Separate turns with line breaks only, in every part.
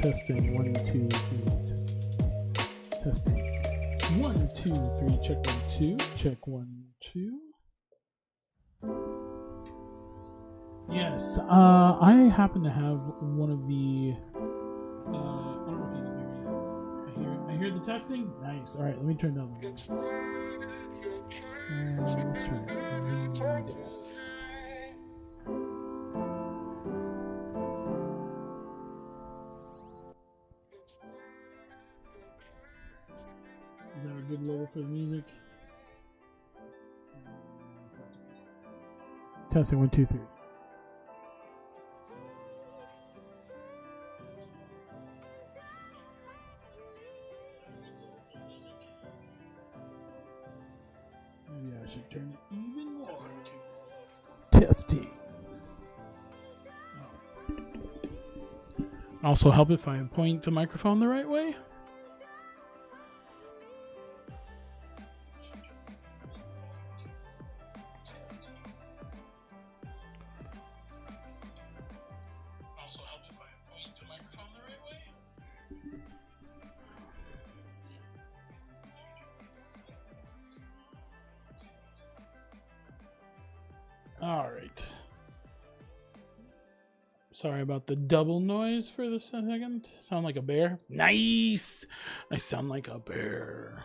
Testing 1, 2, 3. Testing 1, 2, 3. Check 1, 2. Check 1, 2. Yes, I happen to have one of the. I don't know if you can hear me. I hear the testing. Nice. All right, let me turn down the volume. Let's try it. Is that a good level for the music? Testing 1, 2, 3. Maybe I should turn it even more. Testing. Also help if I point the microphone the right way. Also help if I point the microphone the right way. All right. Sorry about the double noise for the second. Sound like a bear? Nice! I sound like a bear.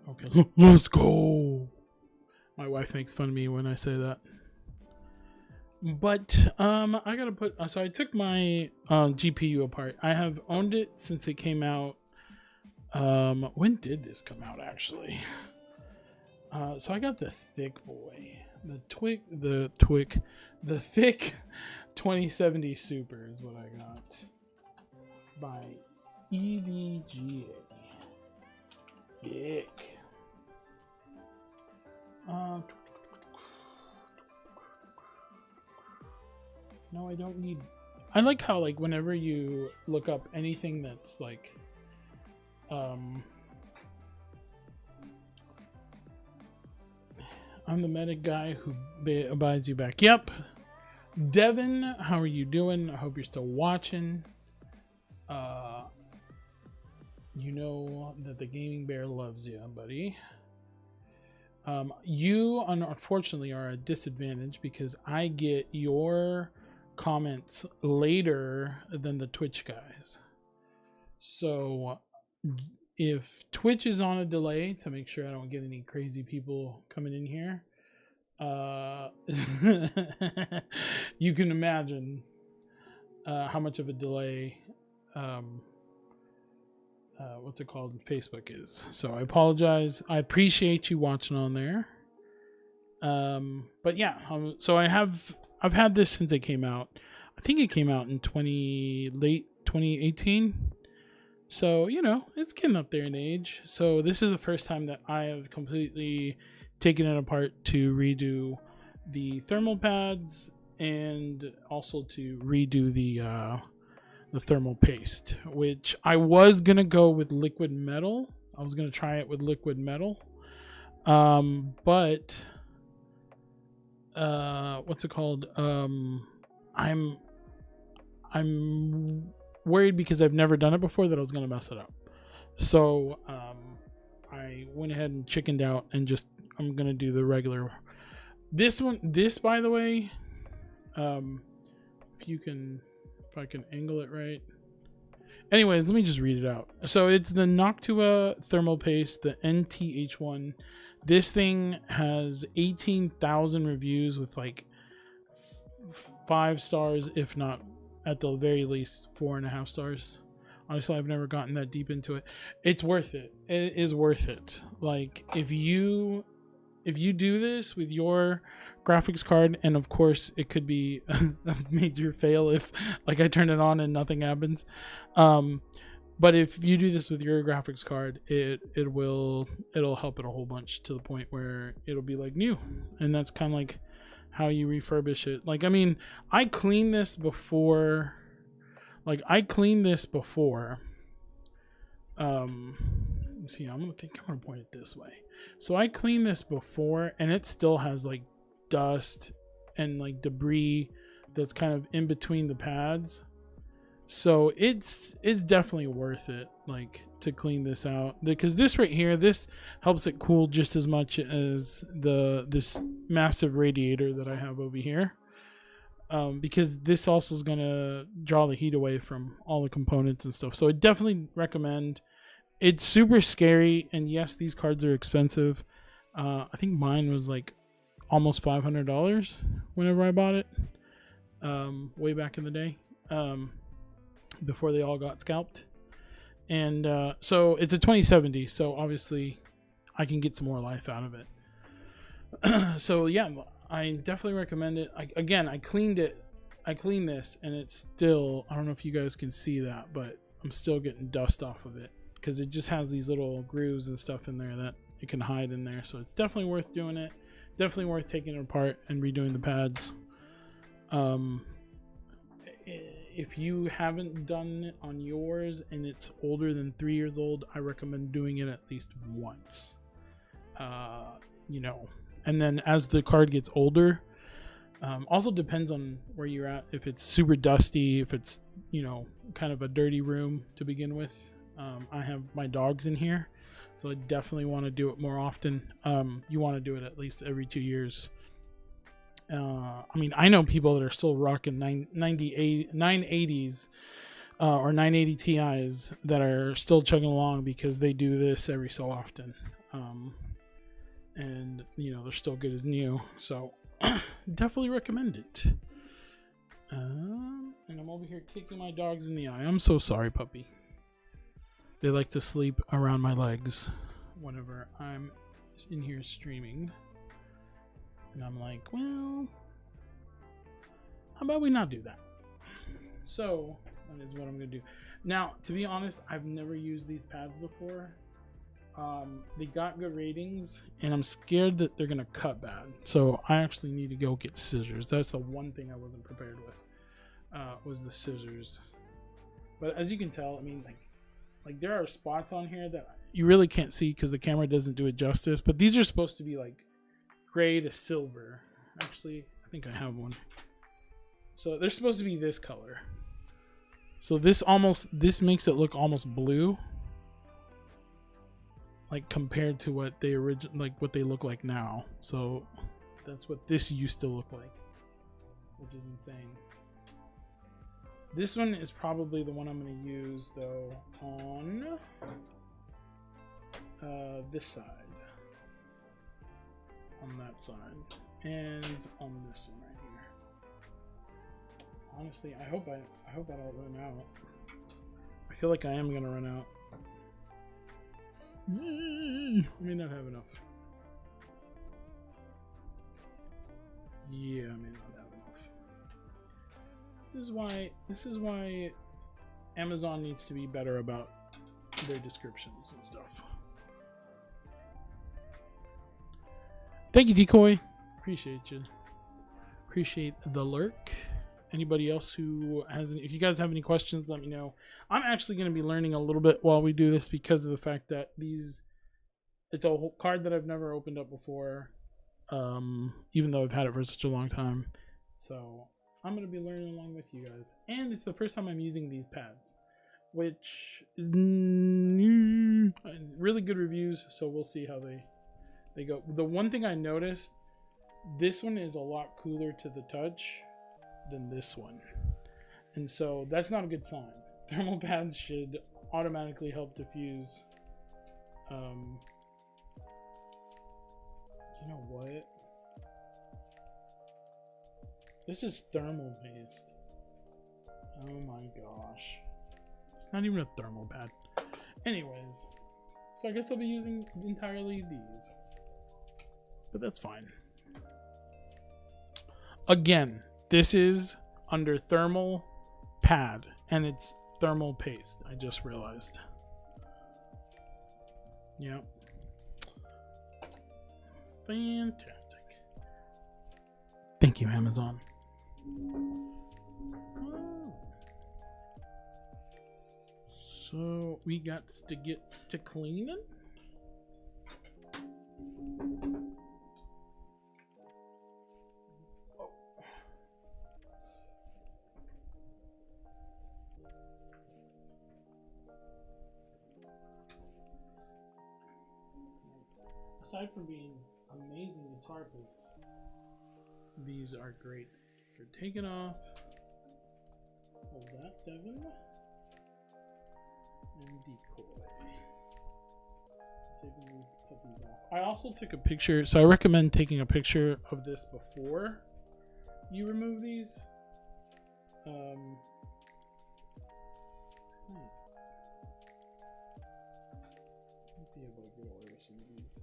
Okay, let's go. My wife makes fun of me when I say that. But I gotta put. So I took my GPU apart. I have owned it since it came out. When did this come out? Actually, so I got the thick boy, the thick 2070 Super is what I got by EVGA. Thick. No, I don't need. I like how, like, whenever you look up anything that's like, I'm the medic guy who buys you back. Yep. Devin, how are you doing? I hope you're still watching. You know that the gaming bear loves you, buddy. You unfortunately are at a disadvantage because I get your comments later than the Twitch guys. So if Twitch is on a delay to make sure I don't get any crazy people coming in here, you can imagine how much of a delay what's it called, Facebook is. So I apologize. I appreciate you watching on there. But yeah, so I've had this since it came out. I think it came out in late 2018. So, you know, it's getting up there in age. So this is the first time that I have completely taken it apart to redo the thermal pads and also to redo the thermal paste, which I was gonna go with liquid metal. I was gonna try it with liquid metal, but what's it called? I'm worried because I've never done it before that I was gonna mess it up. So I went ahead and chickened out and just I'm gonna do the regular. This by the way, if I can angle it right. Anyways, let me just read it out. So it's the Noctua thermal paste, the NTH1. This thing has 18,000 reviews with like 5 stars, if not at the very least 4.5 stars. Honestly, I've never gotten that deep into it. It's worth it. It is worth it. Like if you do this with your graphics card, and of course it could be a major fail if like I turn it on and nothing happens, but if you do this with your graphics card, it'll help it a whole bunch to the point where it'll be like new. And that's kind of like how you refurbish it. Like, I mean, I cleaned this before. See, I'm gonna point it this way. So I cleaned this before, and it still has like dust and like debris that's kind of in between the pads. So it's definitely worth it, like, to clean this out, because this right here, this helps it cool just as much as this massive radiator that I have over here. Because this also is gonna draw the heat away from all the components and stuff. So I definitely recommend. It's super scary, and yes, these cards are expensive. I think mine was like almost $500 whenever I bought it, way back in the day, before they all got scalped. And so it's a 2070, so obviously I can get some more life out of it. So yeah, I definitely recommend it. I cleaned it. I cleaned this, and it's still, I don't know if you guys can see that, but I'm still getting dust off of it because it just has these little grooves and stuff in there that it can hide in there. So it's definitely worth doing it. Definitely worth taking it apart and redoing the pads. If you haven't done it on yours and it's older than 3 years old, I recommend doing it at least once. You know, and then as the card gets older, also depends on where you're at. If it's super dusty, if it's, you know, kind of a dirty room to begin with. I have my dogs in here, so I definitely want to do it more often. You want to do it at least every 2 years. I mean, I know people that are still rocking 980s or 980 Ti's that are still chugging along because they do this every so often. And, you know, they're still good as new. So definitely recommend it. And I'm over here kicking my dogs in the eye. I'm so sorry, puppy. They like to sleep around my legs whenever I'm in here streaming. And I'm like, well, how about we not do that? So that is what I'm going to do. Now, to be honest, I've never used these pads before. They got good ratings, and I'm scared that they're going to cut bad. So I actually need to go get scissors. That's the one thing I wasn't prepared with, was the scissors. But as you can tell, I mean, like there are spots on here that you really can't see because the camera doesn't do it justice. But these are supposed to be like gray to silver. Actually, I think I have one. So they're supposed to be this color. So this makes it look almost blue, like compared to what they what they look like now. So that's what this used to look like, which is insane. This one is probably the one I'm going to use though on this side, on that side, and on this one right here. Honestly, I hope I don't run out. I feel like I am gonna run out. I may not have enough. Yeah, I may not have enough. This is why Amazon needs to be better about their descriptions and stuff. Thank you, Decoy. Appreciate you. Appreciate the lurk. Anybody else who has if you guys have any questions, let me know. I'm actually going to be learning a little bit while we do this because of the fact that it's a whole card that I've never opened up before, even though I've had it for such a long time. So I'm going to be learning along with you guys. And it's the first time I'm using these pads, which is really good reviews. So we'll see how they go. The one thing I noticed, this one is a lot cooler to the touch than this one, and so that's not a good sign. Thermal pads should automatically help diffuse. You know what? This is thermal paste. Oh my gosh. It's not even a thermal pad. Anyways, so I guess I'll be using entirely these. But that's fine. Again, this is under thermal pad, and it's thermal paste. I just realized. Yep. It's fantastic. Thank you, Amazon. So we got to get to cleaning. aside from being amazing guitar picks, these are great. They're taken off. Hold that, Devin. And decoy. Taking these puppies off. I also took a picture, so I recommend taking a picture of this before you remove these. Might be able to get away with some of these.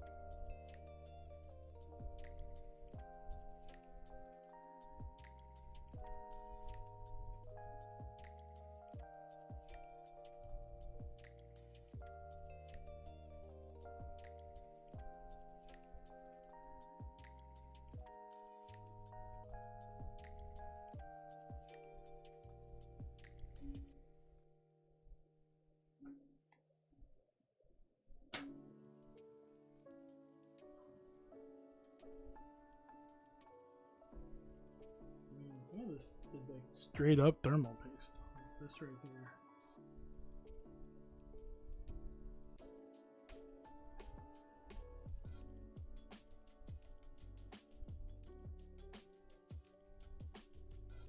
Some of this is like straight up thermal paste. Like this right here.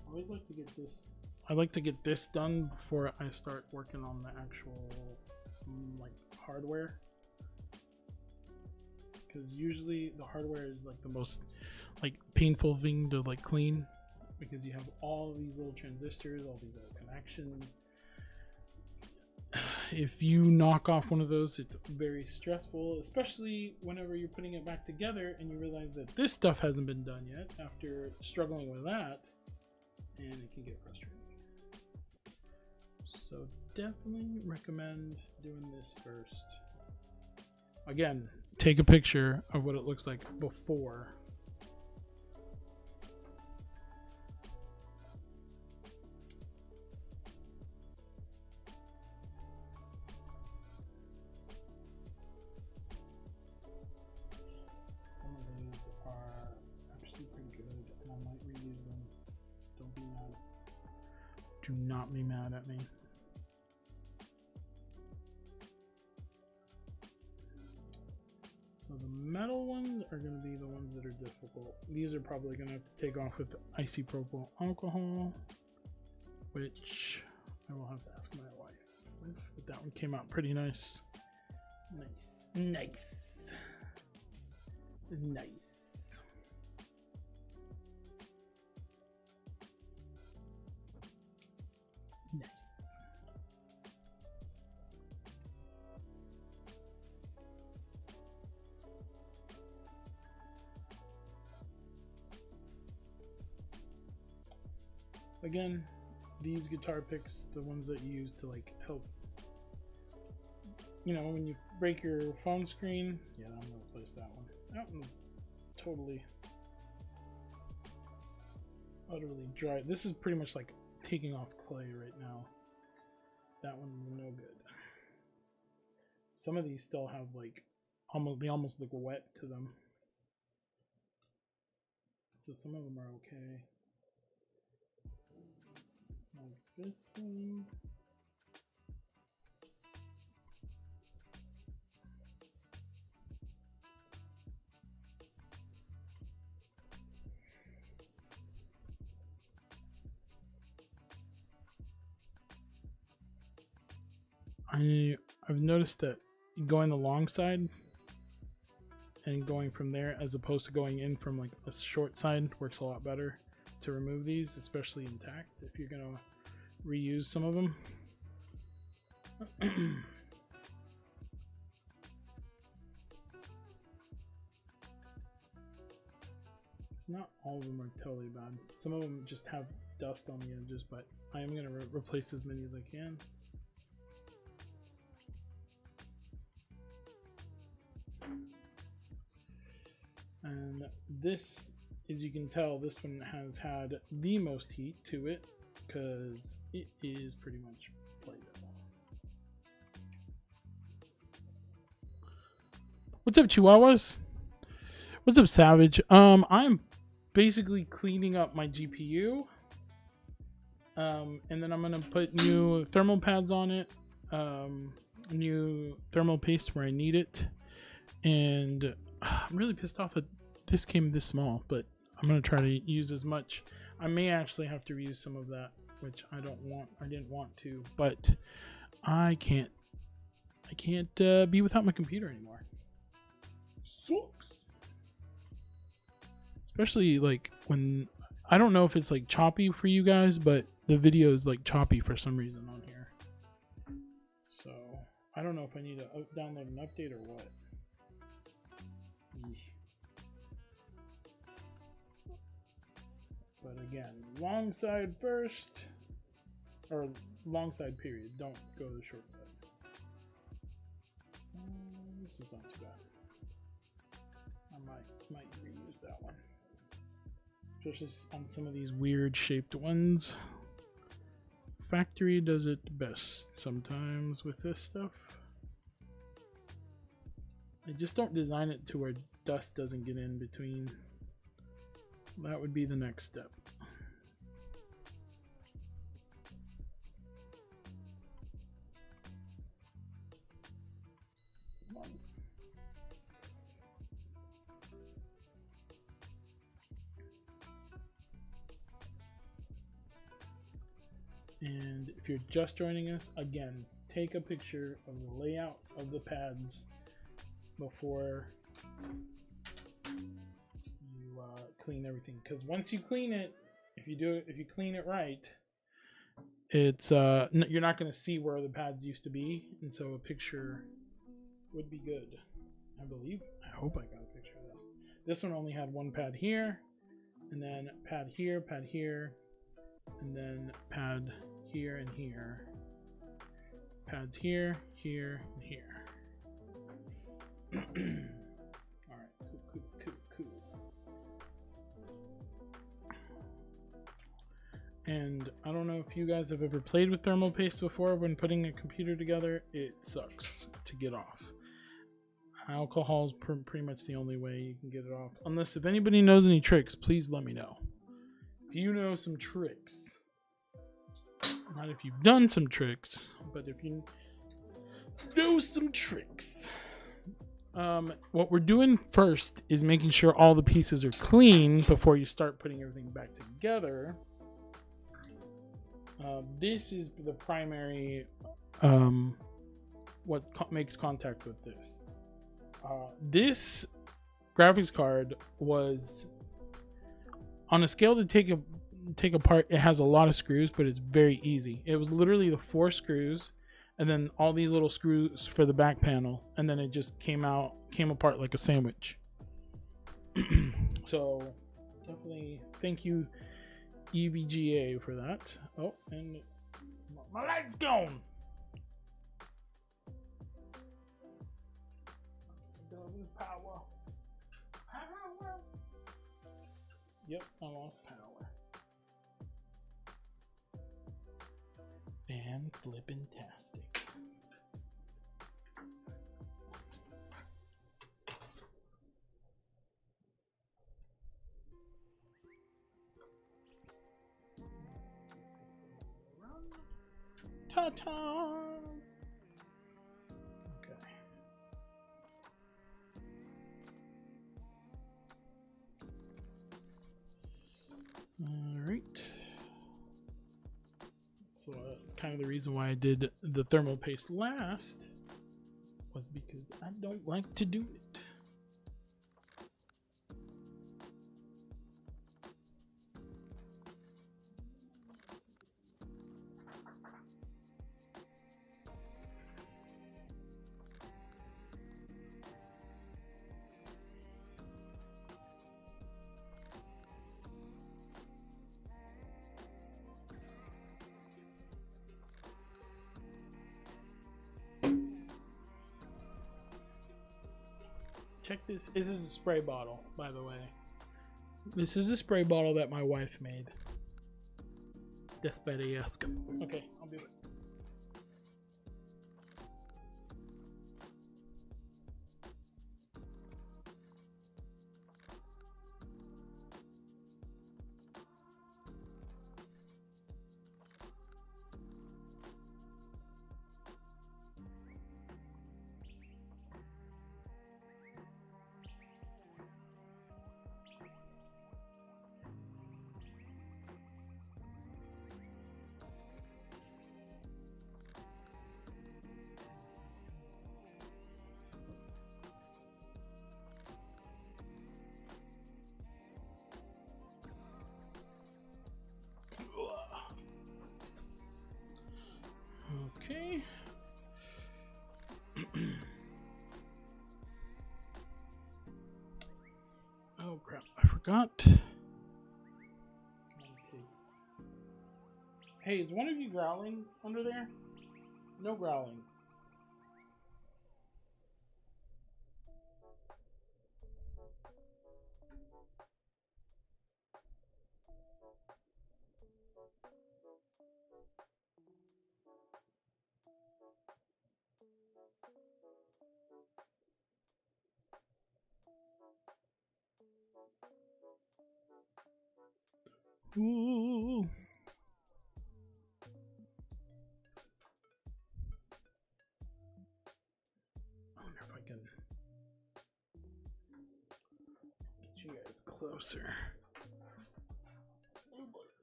I always like to get this. I like to get this done before I start working on the actual like hardware. Because usually the hardware is like the most like painful thing to like clean, because you have all these little transistors, all these little connections. If you knock off one of those, it's very stressful, especially whenever you're putting it back together and you realize that this stuff hasn't been done yet after struggling with that, and it can get frustrating. So definitely recommend doing this first. Again, take a picture of what it looks like before. Some of these are actually pretty good, and I might reuse them. Don't be mad. Do not be mad at me. So the metal ones are going to be the ones that are difficult. These are probably going to have to take off with isopropyl alcohol, which I will have to ask my wife with. But that one came out pretty nice. Nice. Nice. Nice. Nice. Again, these guitar picks, the ones that you use to like help, you know, when you break your phone screen. Yeah, I'm gonna replace that one. That one's totally, utterly dry. This is pretty much like taking off clay right now. That one's no good. Some of these still have like, they almost look wet to them. So some of them are okay. Like this one. I've noticed that going the long side and going from there as opposed to going in from like a short side works a lot better to remove these, especially intact, if you're gonna reuse some of them. Not all of them are totally bad. Some of them just have dust on the edges, but I am gonna replace as many as I can. And this, as you can tell, this one has had the most heat to it because it is pretty much plated. What's up, Chihuahuas? What's up, Savage? I'm basically cleaning up my GPU. And then I'm gonna put new thermal pads on it, new thermal paste where I need it, and I'm really pissed off that this came this small, but I'm gonna try to use as much. I may actually have to reuse some of that, which I didn't want to, but I can't be without my computer anymore. Sucks. Especially like when, I don't know if it's like choppy for you guys, but the video is like choppy for some reason on here. So I don't know if I need to download an update or what. Eesh. But again, long side first, or long side period. Don't go to the short side. This is not too bad. I might reuse that one, especially on some of these weird shaped ones. Factory does it best sometimes with this stuff. I just don't design it to where dust doesn't get in between. That would be the next step. And if you're just joining us, again, take a picture of the layout of the pads before you clean everything. Because once you clean it, if you clean it right, it's you're not going to see where the pads used to be, and so a picture would be good. I believe. I hope I got a picture of this. This one only had one pad here, and then pad here, and then pad here and here. Pads here, here, and here. Alright, cool. And I don't know if you guys have ever played with thermal paste before. When putting a computer together, it sucks to get off. Alcohol is pretty much the only way you can get it off. Unless if anybody knows any tricks, please let me know. If you know some tricks, not if you've done some tricks, but if you know some tricks. What we're doing first is making sure all the pieces are clean before you start putting everything back together. This is the primary what makes contact with this. This graphics card was on a scale to take apart. It has a lot of screws, but it's very easy. It was literally the 4 screws and then all these little screws for the back panel, and then it just came apart like a sandwich. So definitely thank you EVGA for that. Oh, and my light's gone. Power. Yep, I lost power. Fan flippin-tastic. Ta-ta! Okay. All right. So kind of the reason why I did the thermal paste last was because I don't like to do it. Check this. This is a spray bottle, by the way. This is a spray bottle that my wife made. Desperesque. Okay, I'll be right. Oh crap, I forgot. Hey, is one of you growling under there? No growling. Ooh. I wonder if I can get you guys closer.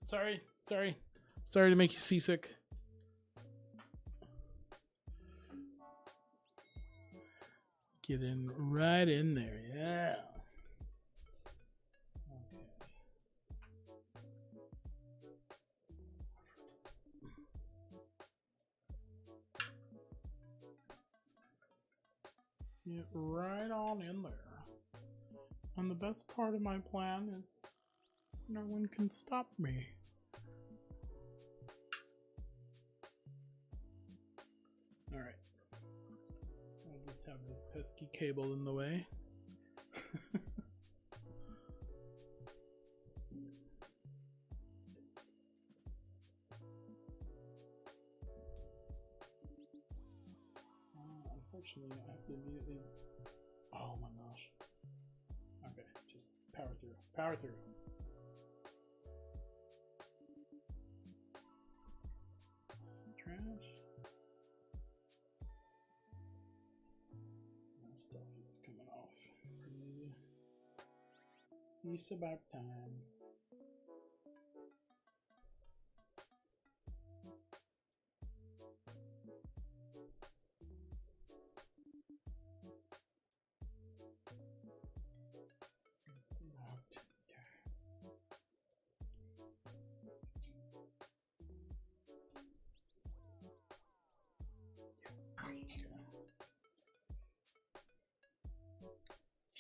Sorry to make you seasick. Get in right in there, yeah. Get right on in there. And the best part of my plan is no one can stop me. Alright. I'll just have this pesky cable in the way. Unfortunately, I have to immediately. Oh my gosh. Okay, just power through. Power through. Some trash. That stuff is coming off pretty easy. It's about time.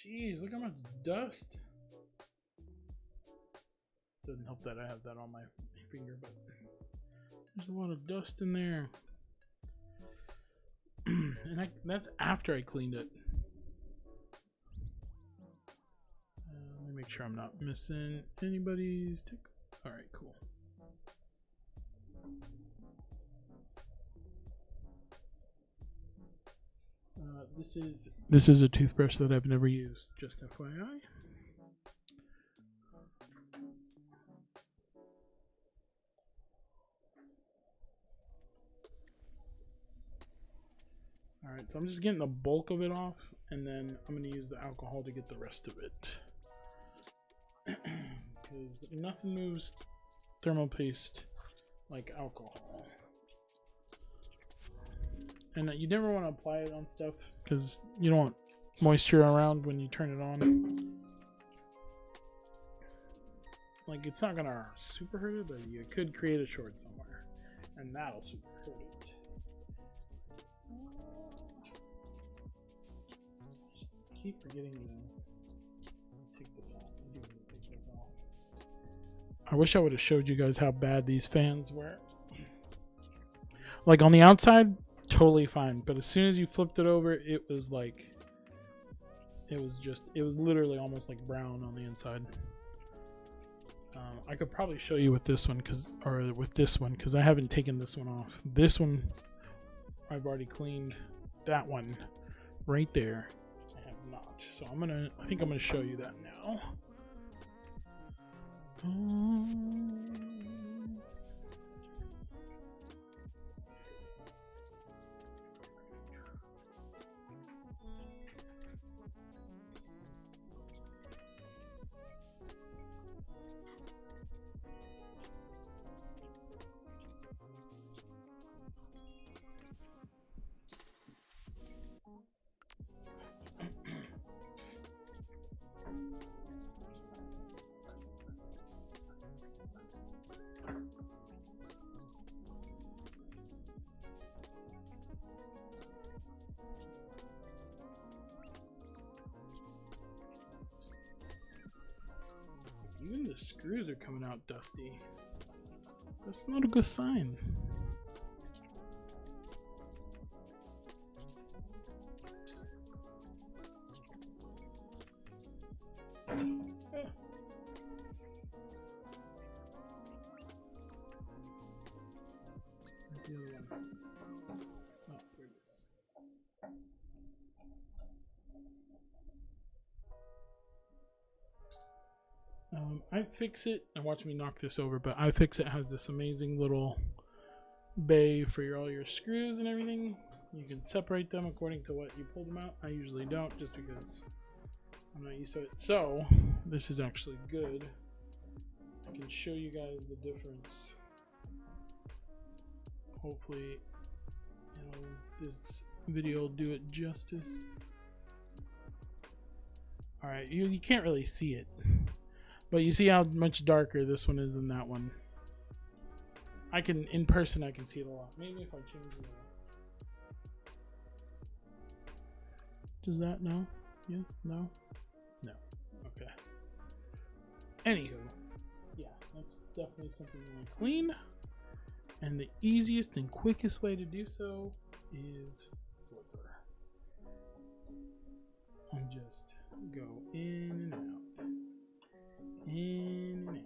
Jeez, look how much dust. Doesn't help that I have that on my finger, but there's a lot of dust in there. And that's after I cleaned it. Let me make sure I'm not missing anybody's ticks. Alright, cool. This is a toothbrush that I've never used, just FYI. Alright, so I'm just getting the bulk of it off, and then I'm going to use the alcohol to get the rest of it. Because nothing moves thermal paste like alcohol. And you never want to apply it on stuff because you don't want moisture around when you turn it on. Like, it's not gonna super hurt it, but you could create a short somewhere, and that'll super hurt it. Just keep forgetting to take this off. I wish I would have showed you guys how bad these fans were. Like, on the outside, totally fine, but as soon as you flipped it over, it was like, it was literally almost like brown on the inside. I could probably show you with this one because I haven't taken this one off. This one I've already cleaned. That one right there I have not. So I think I'm gonna show you that now. Even the screws are coming out dusty. That's not a good sign. The other one. Oh, there it is. iFixit, and watch me knock this over, but iFixit has this amazing little bay for all your screws and everything. You can separate them according to what you pulled them out. I usually don't, just because I'm not used to it. So this is actually good. I can show you guys the difference. Hopefully, this video will do it justice. All right, you can't really see it, but you see how much darker this one is than that one. I can, in person, I can see it a lot. Maybe if I change the... Does that no? Yes? No? No. Okay. Anywho, yeah, that's definitely something you want to clean. And the easiest and quickest way to do so is Swiffer. And just go in and out. In and out.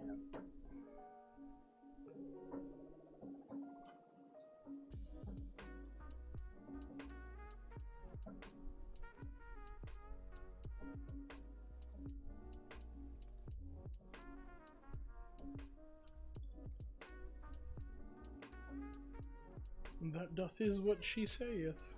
That doth is what she saith.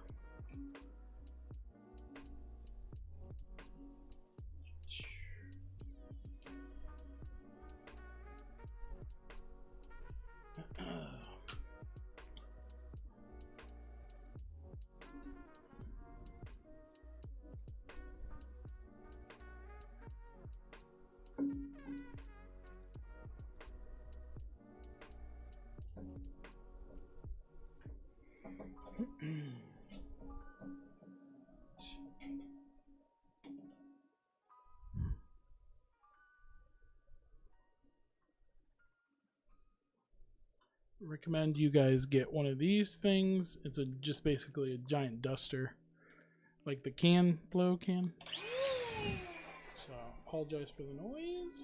Recommend you guys get one of these things. It's just basically a giant duster, like the can blow can. So apologize for the noise.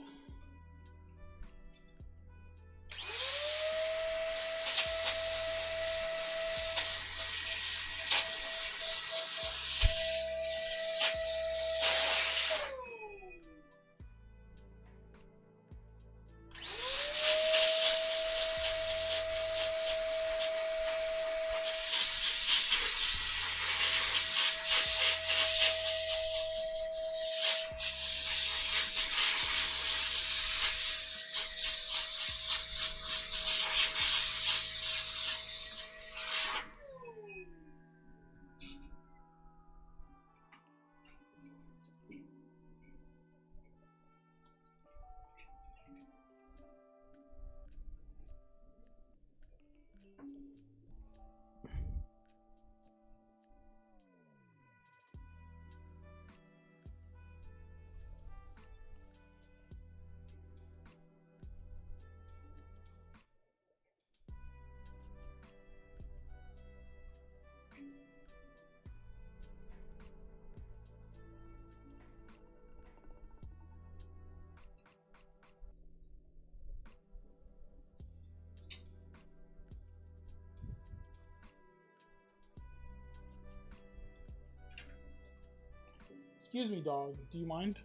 Excuse me, dog. Do you mind?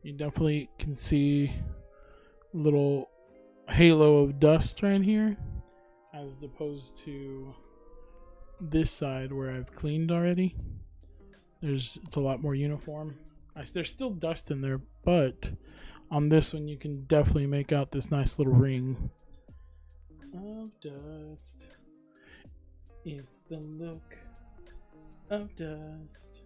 You definitely can see a little halo of dust right here, as opposed to this side where I've cleaned already. It's a lot more uniform. There's still dust in there, but On this one, you can definitely make out this nice little ring of dust. It's the look of dust.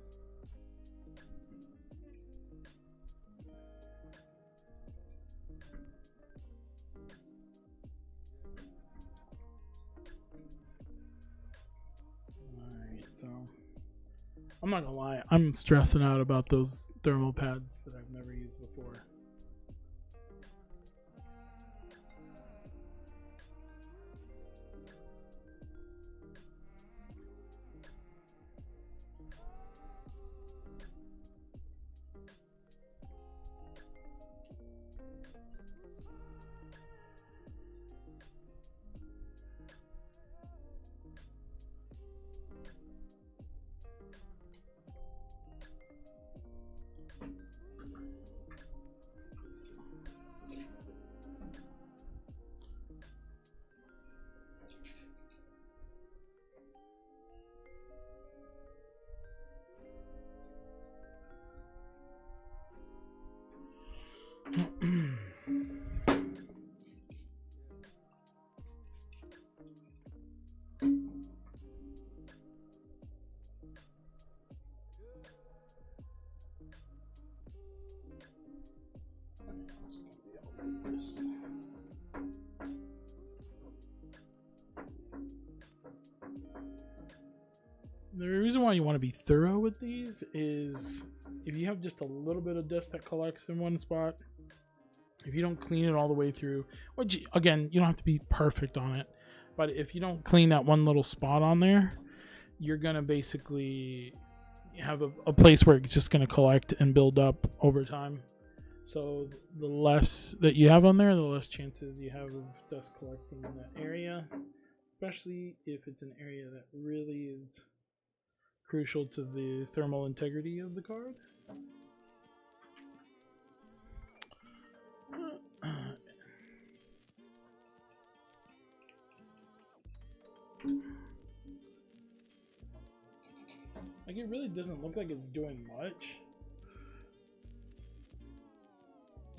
Alright, so I'm not gonna lie, I'm stressing out about those thermal pads that I've never used before. The reason why you want to be thorough with these is if you have just a little bit of dust that collects in one spot, if you don't clean it all the way through, which again, you don't have to be perfect on it, but if you don't clean that one little spot on there, you're going to basically have a place where it's just going to collect and build up over time. So the less that you have on there, the less chances you have of dust collecting in that area, especially if it's an area that really is crucial to the thermal integrity of the card. Like, it really doesn't look like it's doing much,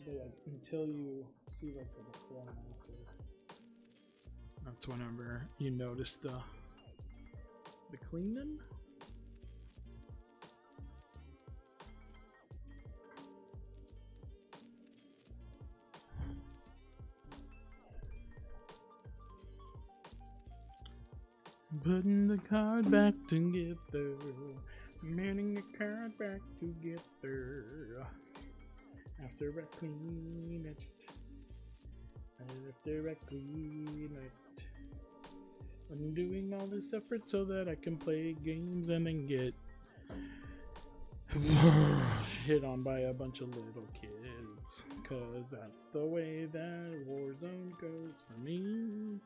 but like, until you see like the before and after, that's whenever you notice the cleaning. Putting the card back together, putting the card back together. After I clean it, after I clean it, I'm doing all this effort so that I can play games and then get hit on by a bunch of little kids, 'cause that's the way that Warzone goes for me.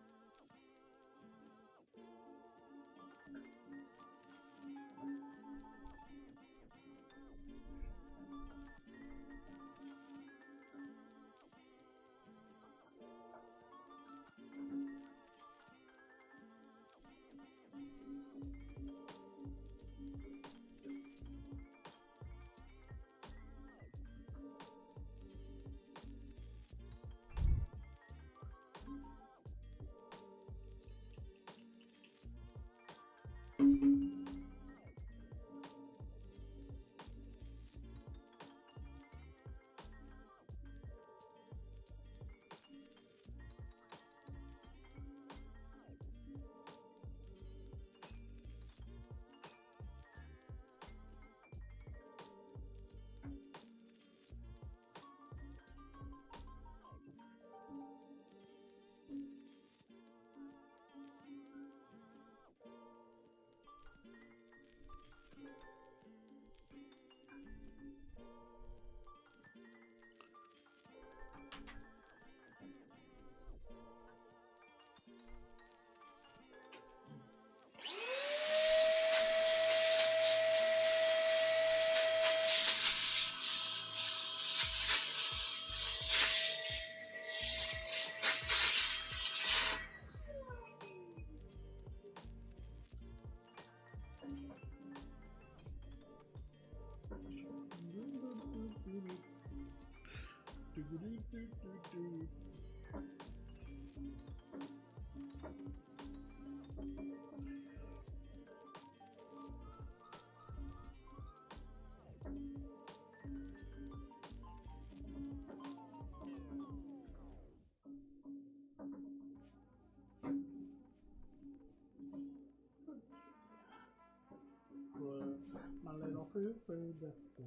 My little fruit biscuit.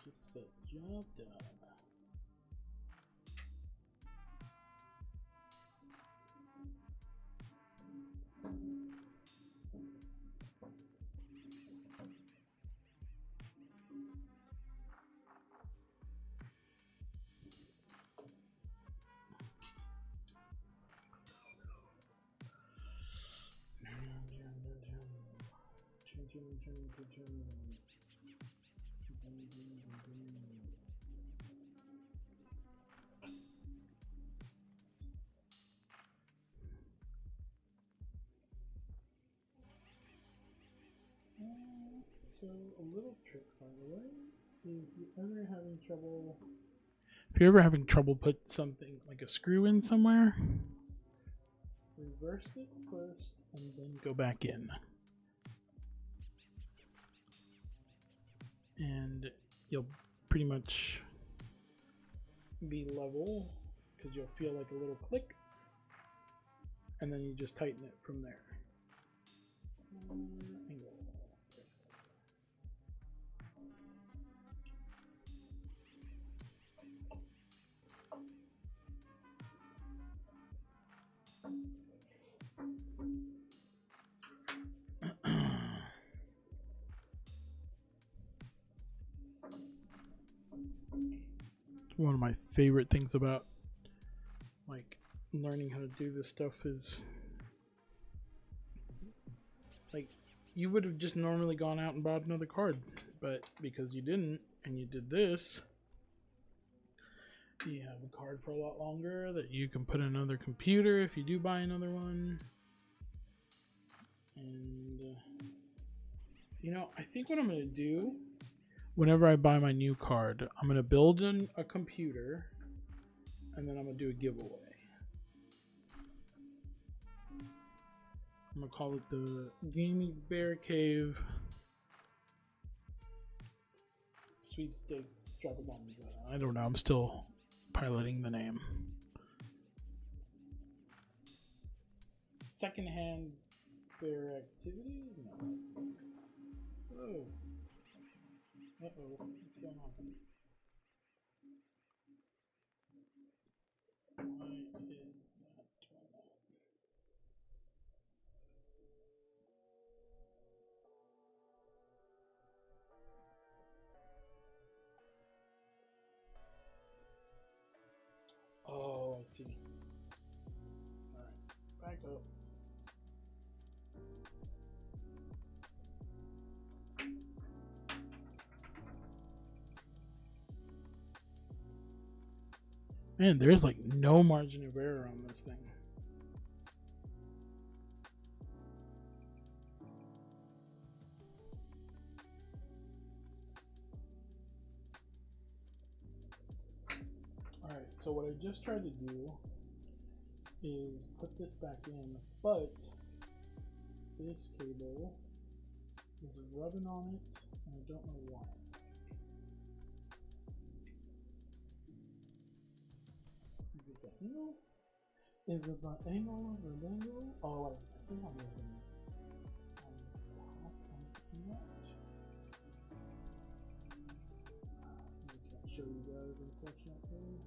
Gets the job done. So a little trick, by the way, if you're ever having trouble put something like a screw in somewhere, reverse it first and then go back in. And you'll pretty much be level because you'll feel like a little click, and then you just tighten it from there. Angle. One of my favorite things about like learning how to do this stuff is like you would have just normally gone out and bought another card, but because you didn't and you did this, you have a card for a lot longer that you can put in another computer if you do buy another one. And you know, I think what I'm going to do whenever I buy my new card, I'm going to build in a computer and then I'm going to do a giveaway. I'm going to call it the Gaming Bear Cave Sweepstakes Extravaganza. I don't know, I'm still piloting the name. Secondhand bear activity? No. Whoa. Uh-oh, what's going on? Why is that going on? Oh, I see. Alright, back up. Man, there's like no margin of error on this thing. Alright, so what I just tried to do is put this back in, but this cable is rubbing on it, and I don't know why. Angle? Is it the angle of the angle? Oh wait, I think I'm moving on top of that. I can't show you guys, unfortunately.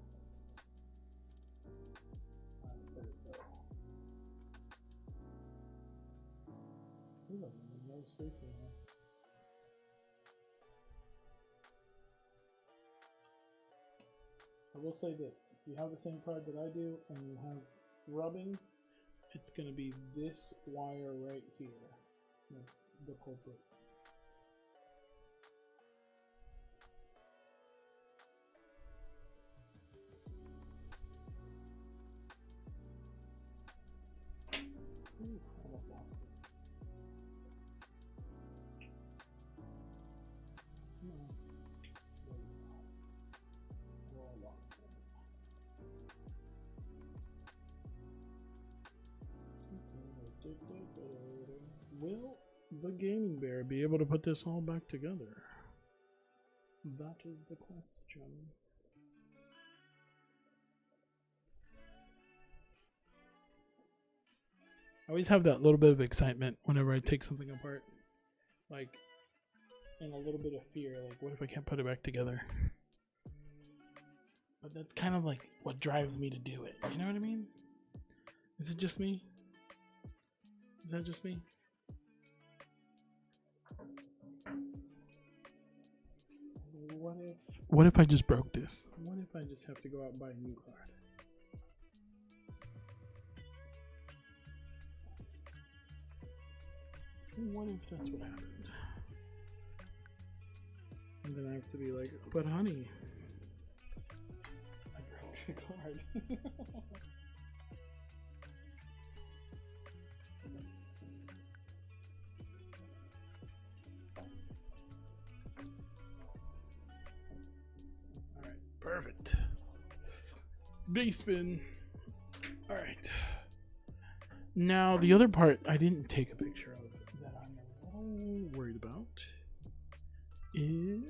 Alright, there we go. There's like no space in here. I will say this, if you have the same card that I do and you have rubbing, it's going to be this wire right here. That's the culprit. Will the gaming bear be able to put this all back together? That is the question. I always have that little bit of excitement whenever I take something apart. Like, and a little bit of fear. Like, what if I can't put it back together? But that's kind of like what drives me to do it. You know what I mean? Is it just me? Is that just me? What if I just broke this? What if I just have to go out and buy a new card? What if that's what happened? And then I have to be like, but honey, I broke the card. Alright, perfect. Big spin. Alright. Now, the other part I didn't take a picture of that I'm a little worried about is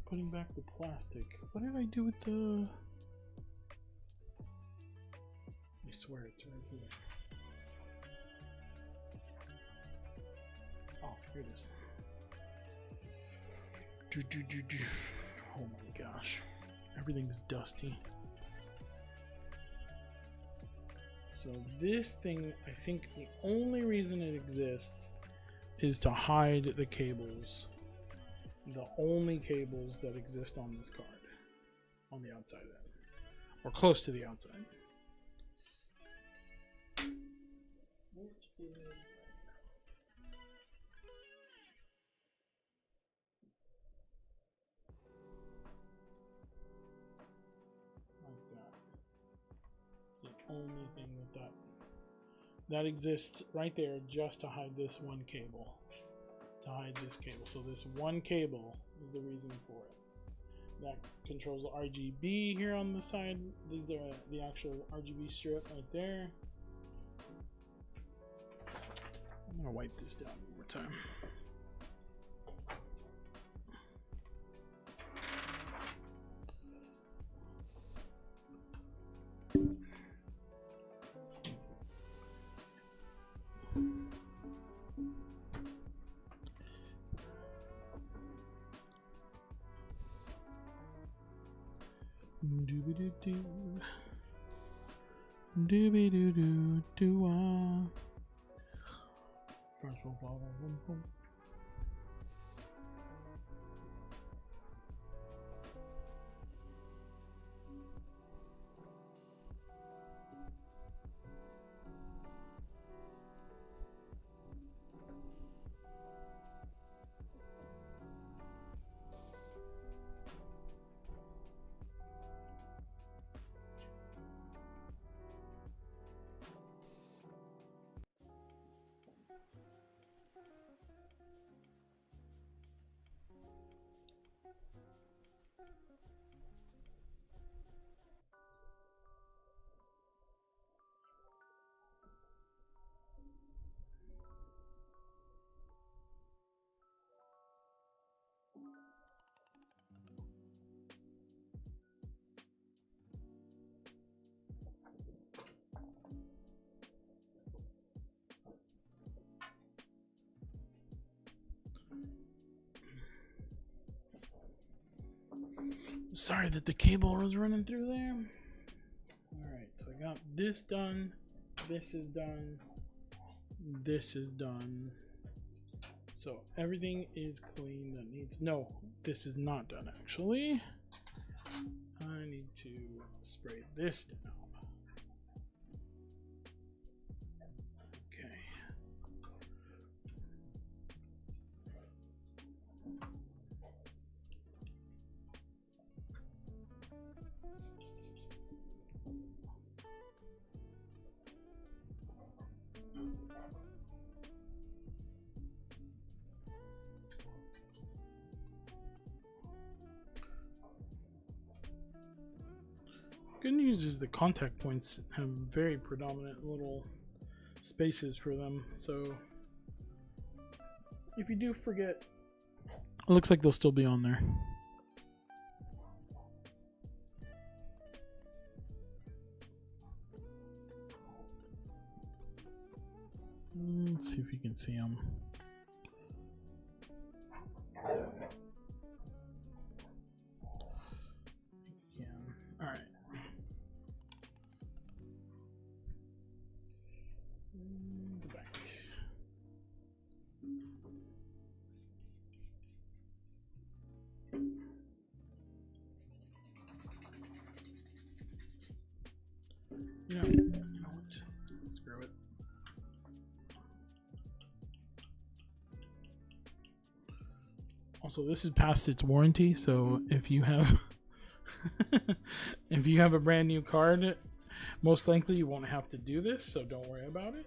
putting back the plastic. What did I do with the... I swear it's right here. Oh, here it is. Oh my gosh. Everything's dusty. So this thing, I think the only reason it exists is to hide the cables. The only cables that exist on this card. On the outside of it. Or close to the outside. Which is... like that. It's the only thing that exists right there just to hide this one cable. To hide this cable. So this one cable is the reason for it. That controls the RGB here on the side. These are the actual RGB strip right there. I'm gonna wipe this down one more time. Dooby-doo-doo. Dooby-doo-doo-doo-ah. Sorry that the cable was running through there. Alright, so I got this done. This is done. This is done. So everything is clean that needs... No, this is not done actually. I need to spray this down. Okay. Good news is the contact points have very predominant little spaces for them, so if you do forget, it looks like they'll still be on there. Let's see if you can see them. Yeah. All right. Go back. You know what? Screw it. Also, this is past its warranty, so if you have if you have a brand new card, most likely you won't have to do this, so don't worry about it.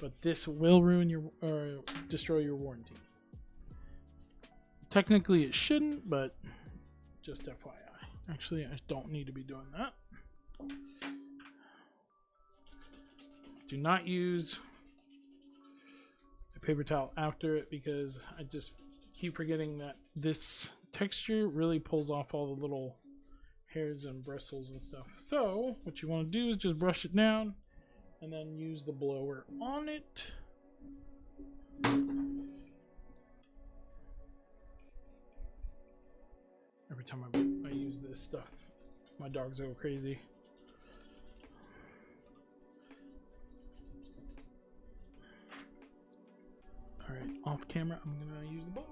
But this will ruin your or destroy your warranty. Technically it shouldn't, but just FYI. Actually, I don't need to be doing that. Do not use a paper towel after it, because I just keep forgetting that this texture really pulls off all the little hairs and bristles and stuff. So what you want to do is just brush it down and then use the blower on it. Every time I use this stuff, my dogs go crazy. Alright, off camera, I'm gonna use the blower.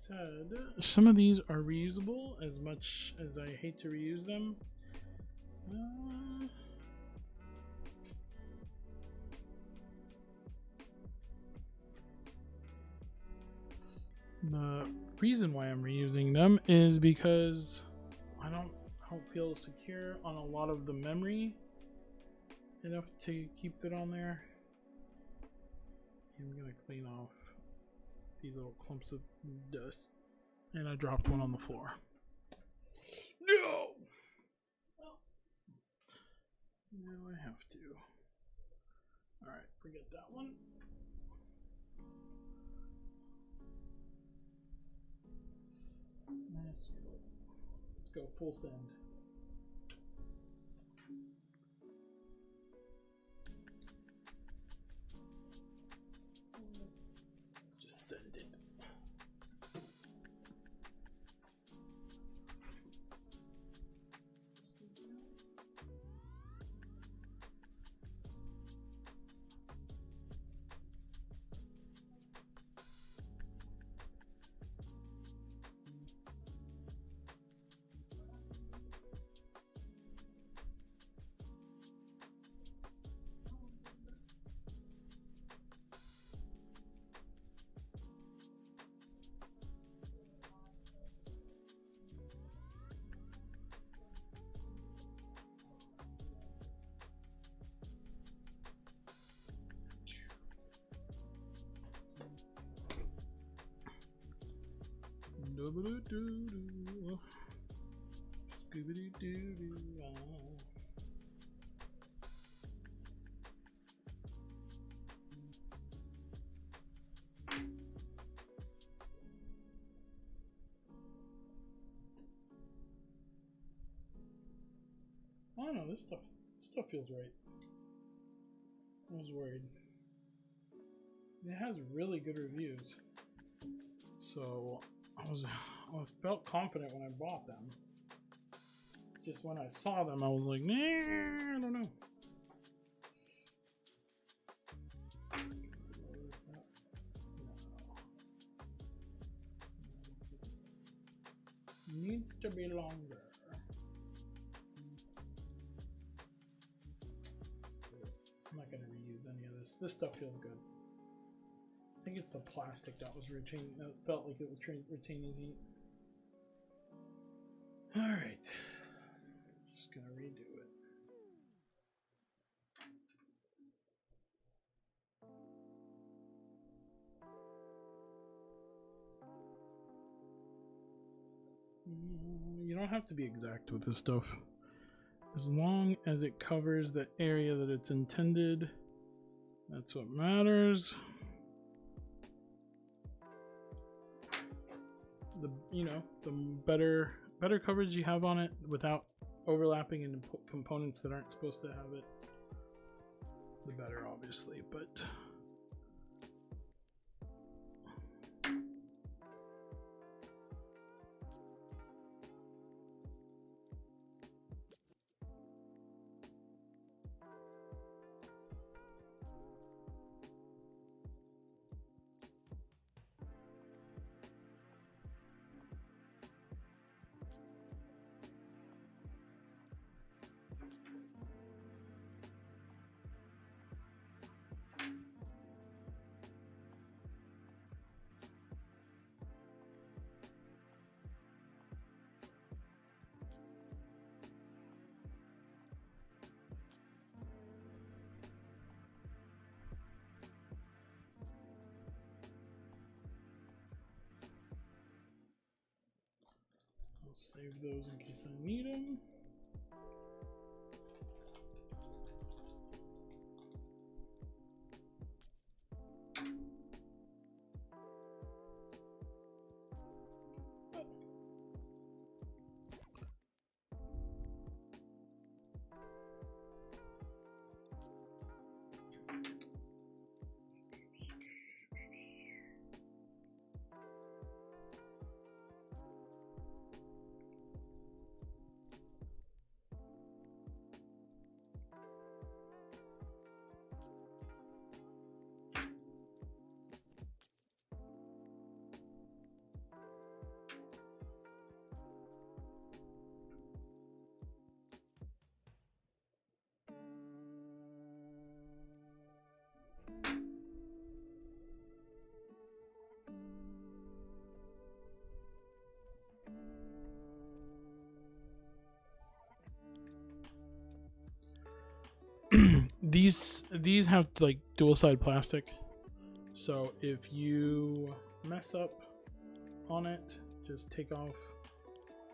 Said, some of these are reusable, as much as I hate to reuse them. The reason why I'm reusing them is because I don't feel secure on a lot of the memory enough to keep it on there. I'm gonna clean off these little clumps of dust, and I dropped one on the floor. No! Well, now I have to. Alright, forget that one. Let's go full send. Just send it. Scooby-Doo-Doo. Scooby-Doo-Doo. I don't know, this stuff feels right. I was worried. It has really good reviews, so I felt confident when I bought them. Just when I saw them, I was like, nah, I don't know. Needs to be longer. I'm not gonna reuse any of this. This stuff feels good. I think it's the plastic that was retaining. That felt like it was retaining heat. All right, just gonna redo it. You don't have to be exact with this stuff. As long as it covers the area that it's intended, that's what matters. The better coverage you have on it without overlapping into components that aren't supposed to have it, the better, obviously, but I'll save those in case I need them. These have like dual side plastic, so if you mess up on it, just take off.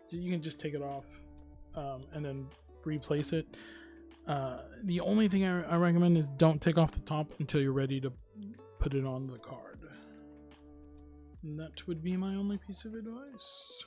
You can just take it off and then replace it. The only thing I recommend is don't take off the top until you're ready to put it on the card. And that would be my only piece of advice.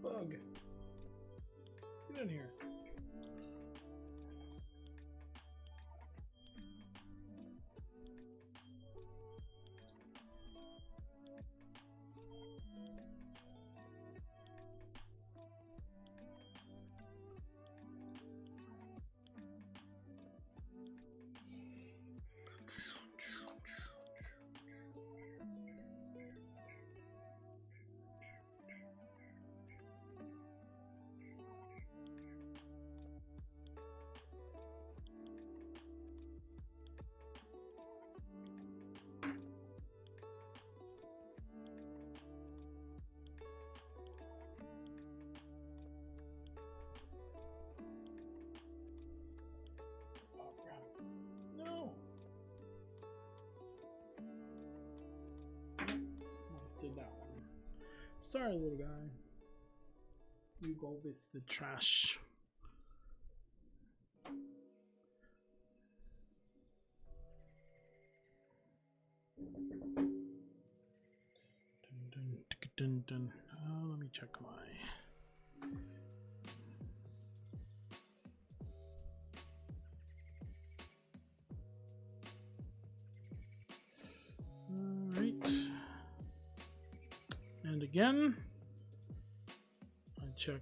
Bug. Get in here. sorry, little guy. You go with the trash. Dun, dun. Let me check my. All right. And again, I check,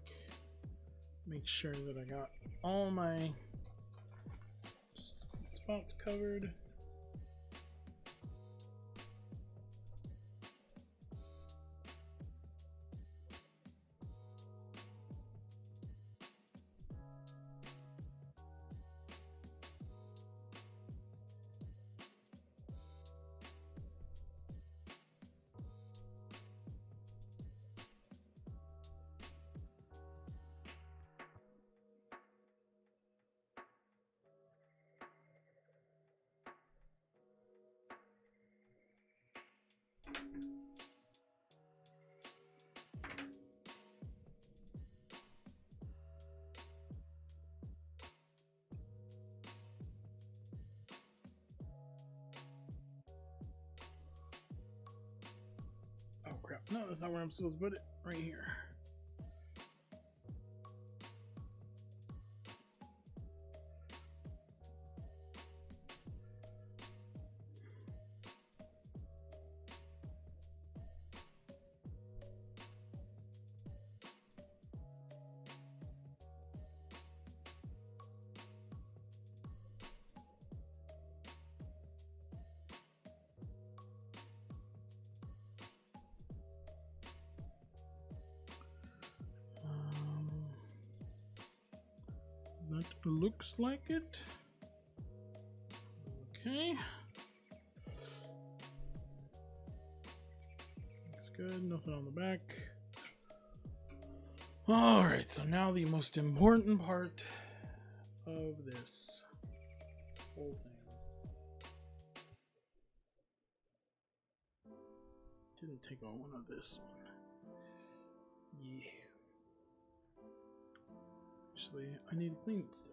make sure that I got all my spots covered. Oh crap, no, that's not where I'm supposed to put it. Right here. That looks like it. Okay. Looks good. Nothing on the back. Alright, so now the most important part of this whole thing. Didn't take all one of this one. Yeah. Actually, I need to clean it still.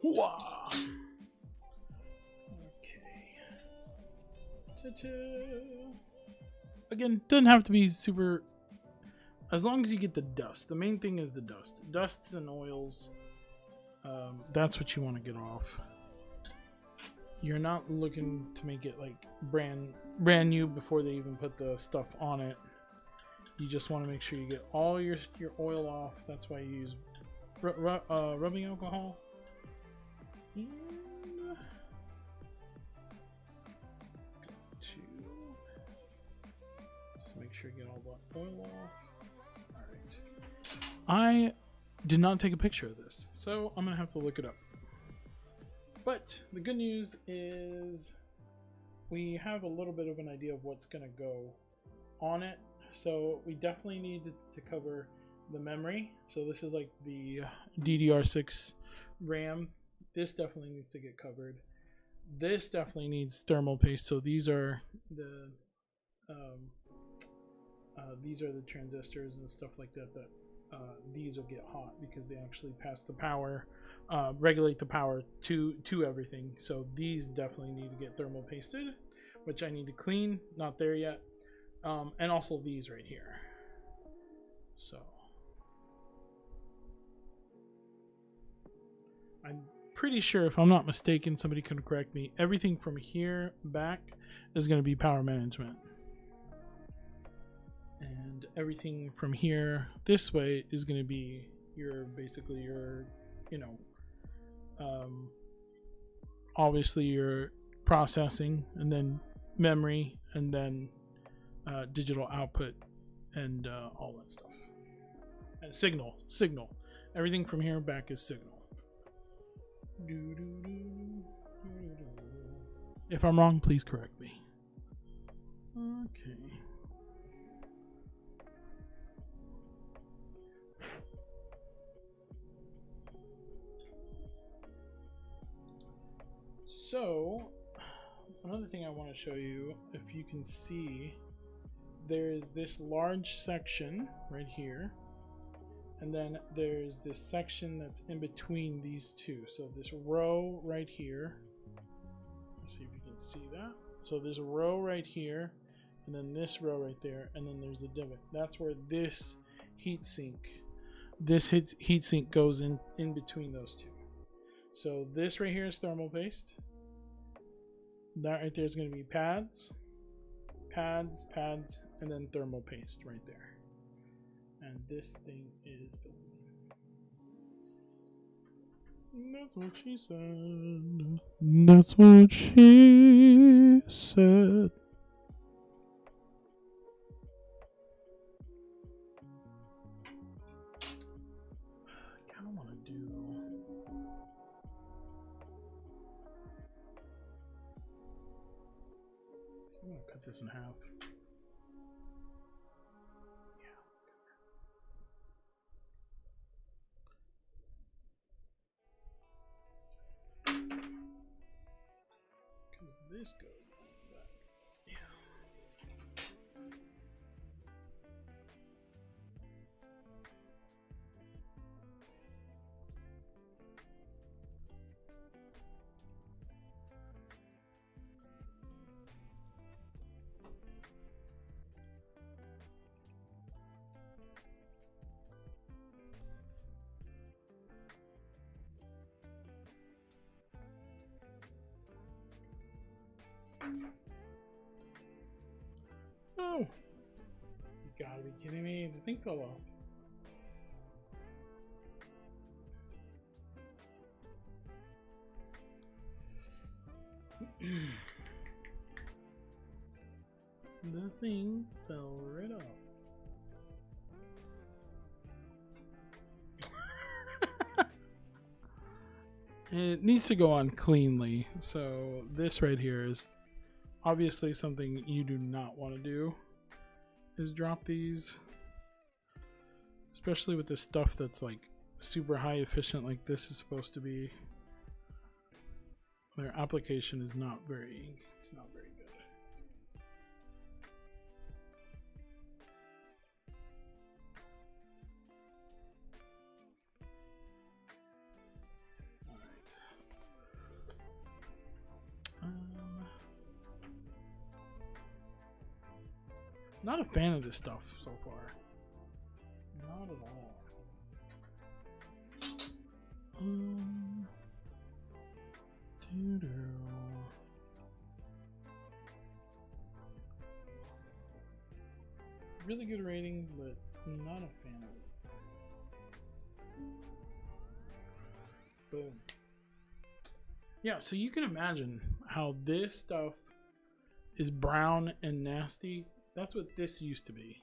Whoa. Okay. Ta-ta. Again, doesn't have to be super. As long as you get the dust. The main thing is the dust. Dusts and oils. That's what you want to get off. You're not looking to make it like brand new before they even put the stuff on it. You just want to make sure you get all your oil off. That's why you use rubbing alcohol. And just make sure you get all the oil off. Alright. I did not take a picture of this, so I'm gonna have to look it up. But the good news is we have a little bit of an idea of what's gonna go on it. So we definitely need to cover the memory. So this is like the DDR6 RAM. This definitely needs to get covered. This definitely needs thermal paste. So these are the transistors and stuff like that these will get hot because they actually pass the power, regulate the power to everything. So these definitely need to get thermal pasted, which I need to clean. Not there yet. And also these right here. So I'm pretty sure, if I'm not mistaken, somebody can correct me, everything from here back is going to be power management. And everything from here this way is going to be basically your, obviously your processing, and then memory, and then digital output, and all that stuff. And signal. Everything from here back is signal. If I'm wrong, please correct me. Okay. So, another thing I want to show you, if you can see, there's this large section right here, and then there's this section that's in between these two. So this row right here, let's see if you can see that. So this row right here, and then this row right there, and then there's the divot. That's where this heatsink goes in between those two. So this right here is thermal paste. That right there is going to be pads, and then thermal paste right there. And this thing is That's what she said. That's what she said. I kind of want to do... I'm going to cut this in half. This goes back. Yeah. Oh, you gotta be kidding me. The thing fell off. The thing fell right off. It needs to go on cleanly. So this right here is obviously something you do not want to do, is drop these, especially with this stuff that's like super high efficient like this is supposed to be. Their application is not very, it's not very good. All right. Not a fan of this stuff so far. Not at all. Really good rating, but not a fan of it. Boom. Yeah, so you can imagine how this stuff is brown and nasty. That's what this used to be.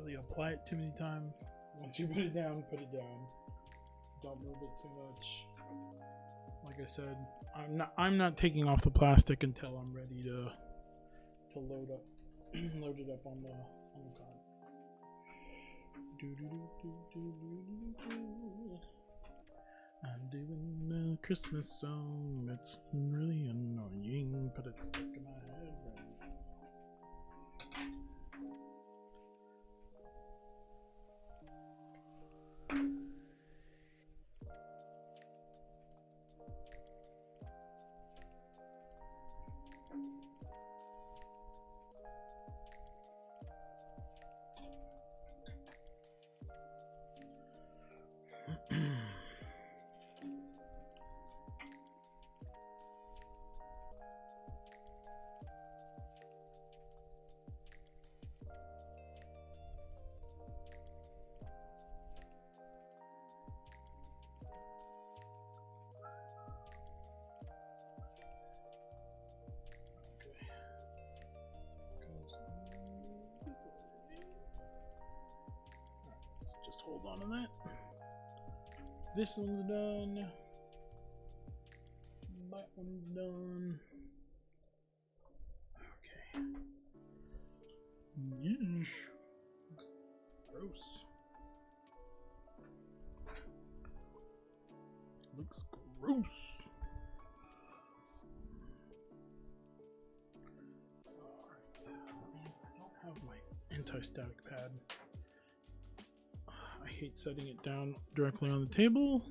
really apply it too many times. Once you put it down, put it down. Don't move it too much. Like I said, I'm not taking off the plastic until I'm ready to load it up on the card. I'm doing a Christmas song that's really annoying, but it's stuck in my head right now. Just hold on to that. This one's done. That one's done. Okay. Yeesh. Gross. Looks gross. Alright. I don't have my anti-static pad. I hate setting it down directly on the table.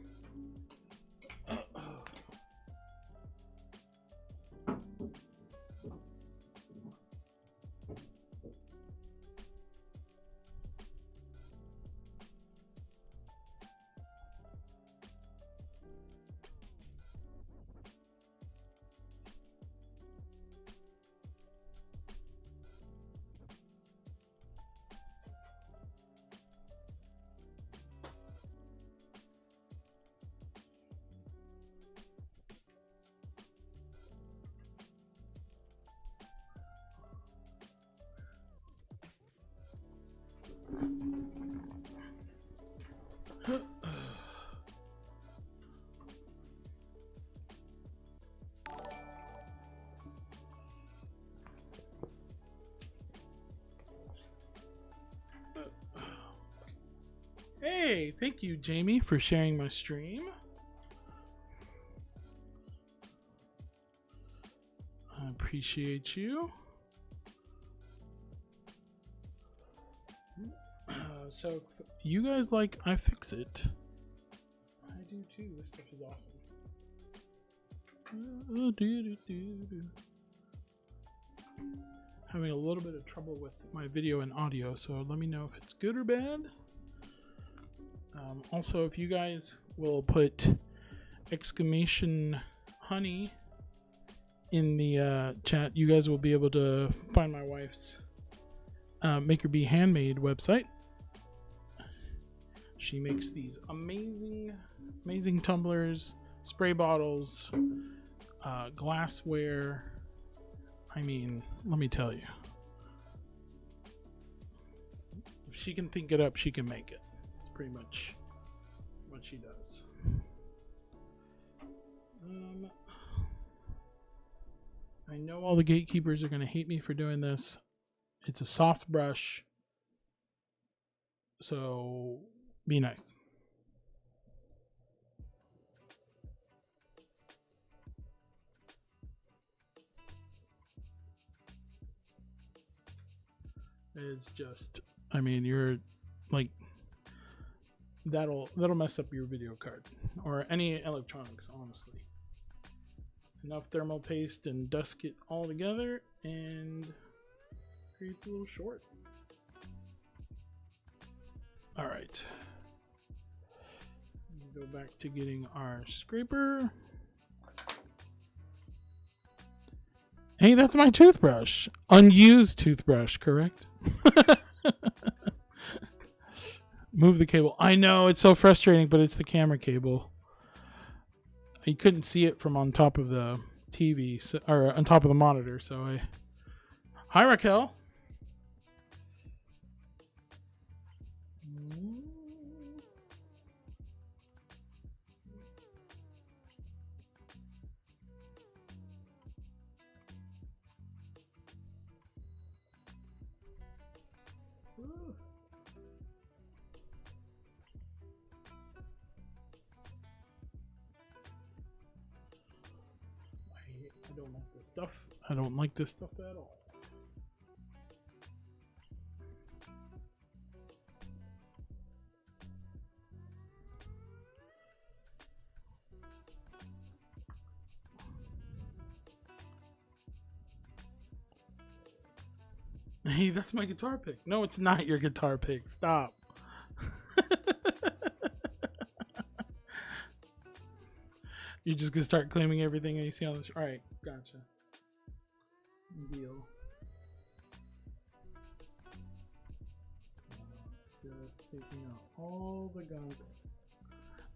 Hey, thank you, Jamie, for sharing my stream. I appreciate you. So, you guys like iFixit? I do too. This stuff is awesome. Having a little bit of trouble with my video and audio, so let me know if it's good or bad. Also, if you guys will put exclamation honey in the chat, you guys will be able to find my wife's Maker Bee Handmade website. She makes these amazing tumblers, spray bottles, glassware. I mean, let me tell you. If she can think it up, she can make it. It's pretty much what she does. I know all the gatekeepers are going to hate me for doing this. It's a soft brush, so be nice. It's just, I mean, you're like, that'll mess up your video card or any electronics, honestly. Enough thermal paste and dust it all together and creates a little short. All right. Go back to getting our scraper. Hey, that's my toothbrush. Unused toothbrush, correct? Move the cable. I know, it's so frustrating, but it's the camera cable. You couldn't see it from on top of the TV, so, or on top of the monitor, so I... Hi, Raquel. I don't like this stuff. I don't like this stuff at all. Hey, that's my guitar pick. No, it's not your guitar pick. Stop. You're just gonna start claiming everything you see on the show. All right, gotcha. Deal. Just taking out all the gunk,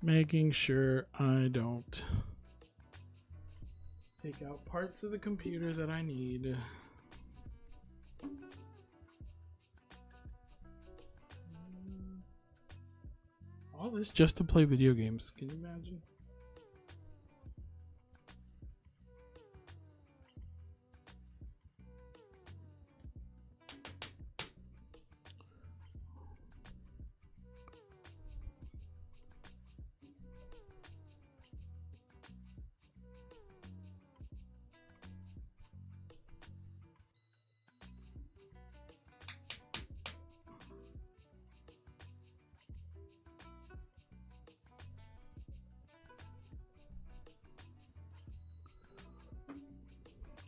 making sure I don't take out parts of the computer that I need. All this just to play video games. Can you imagine?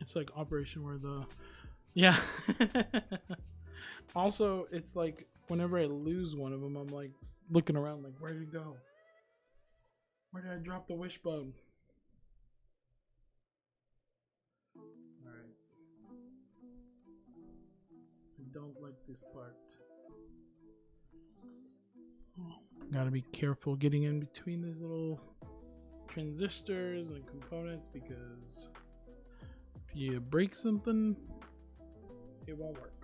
It's like Operation where the... Yeah. Also, it's like whenever I lose one of them, I'm like looking around like, where did it go? Where did I drop the wishbone? Alright. I don't like this part. Oh, gotta be careful getting in between these little transistors and components because if you break something, it won't work.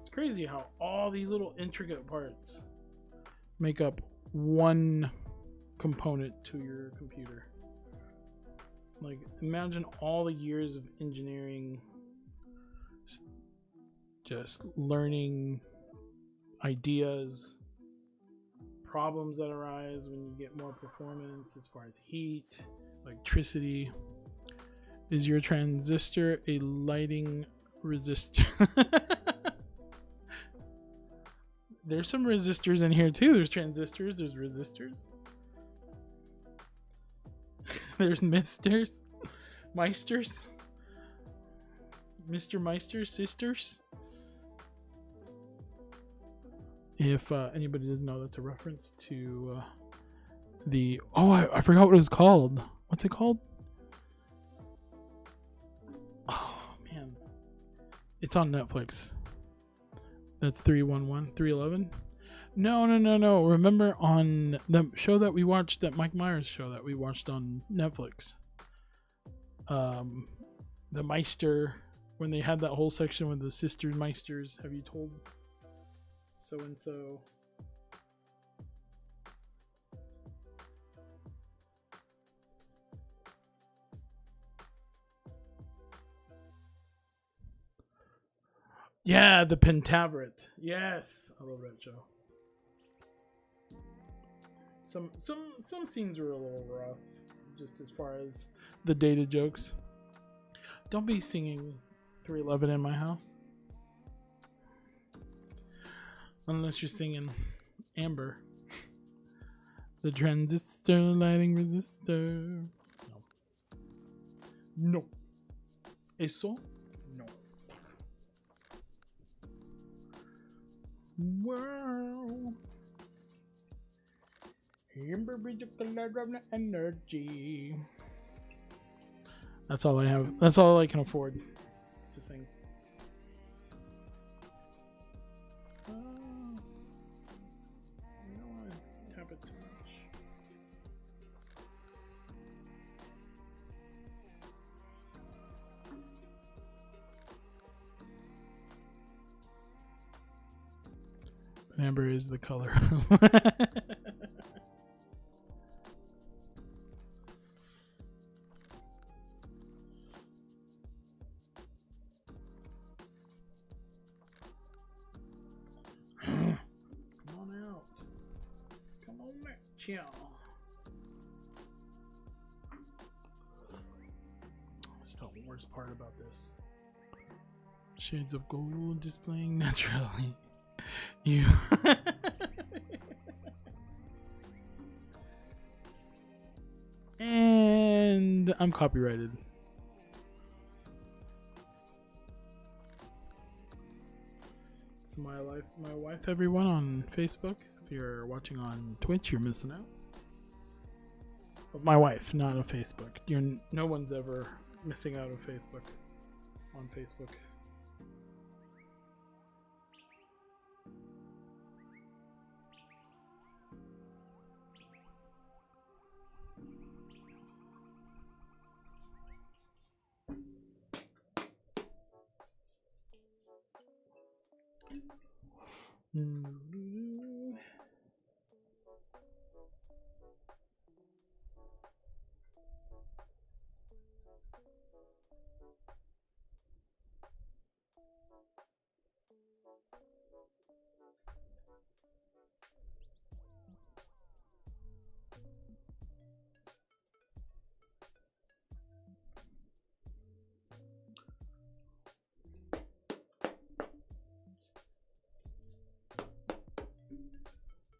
It's crazy how all these little intricate parts make up one component to your computer. Like, imagine all the years of engineering, just learning ideas, problems that arise when you get more performance as far as heat, electricity. Is your transistor a lighting resistor? There's some resistors in here too. There's transistors, there's resistors. There's misters, meisters, Mr. Meister sisters. If anybody doesn't know, that's a reference to the... Oh, I forgot what it was called. What's it called? Oh, man. It's on Netflix. That's 311? No. Remember on the show that we watched, that Mike Myers show that we watched on Netflix? The Meister, when they had that whole section with the sister Meisters. Have you told so and so? Yeah, the Pentaveret. Yes, I love that show. Some scenes were a little rough, just as far as the data jokes. Don't be singing 311 in my house. Unless you're singing Amber. The transistor lighting resistor. No. Eso? No. Wow. Amber bridge of color of energy. That's all I have. That's all I can afford to sing. I don't want to tap it too much. Amber is the color. Come on out. Come on back, chill. That's the worst part about this. Shades of gold displaying naturally. You. And I'm copyrighted. It's my wife, everyone on Facebook. If you're watching on Twitch, you're missing out. But my wife, not on Facebook. No one's ever missing out on Facebook. On Facebook.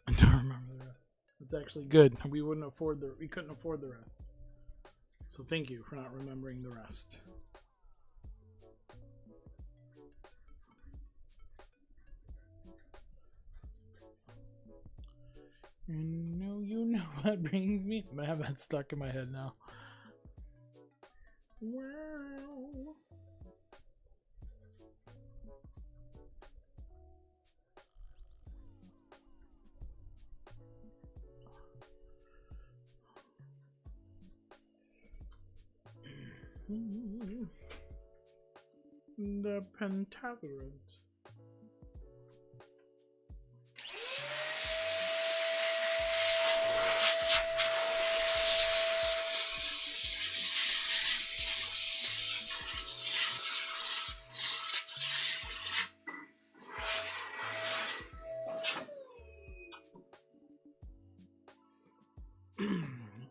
I don't remember the rest. It's actually good. We couldn't afford the rest. So thank you for not remembering the rest. You know what brings me. I'm gonna have that stuck in my head now. Wow. The Pentaverant.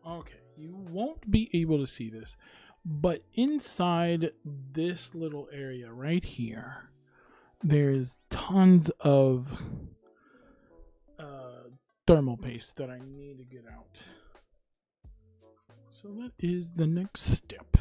Okay, you won't be able to see this, but inside this little area right here, there's tons of thermal paste that I need to get out. So that is the next step.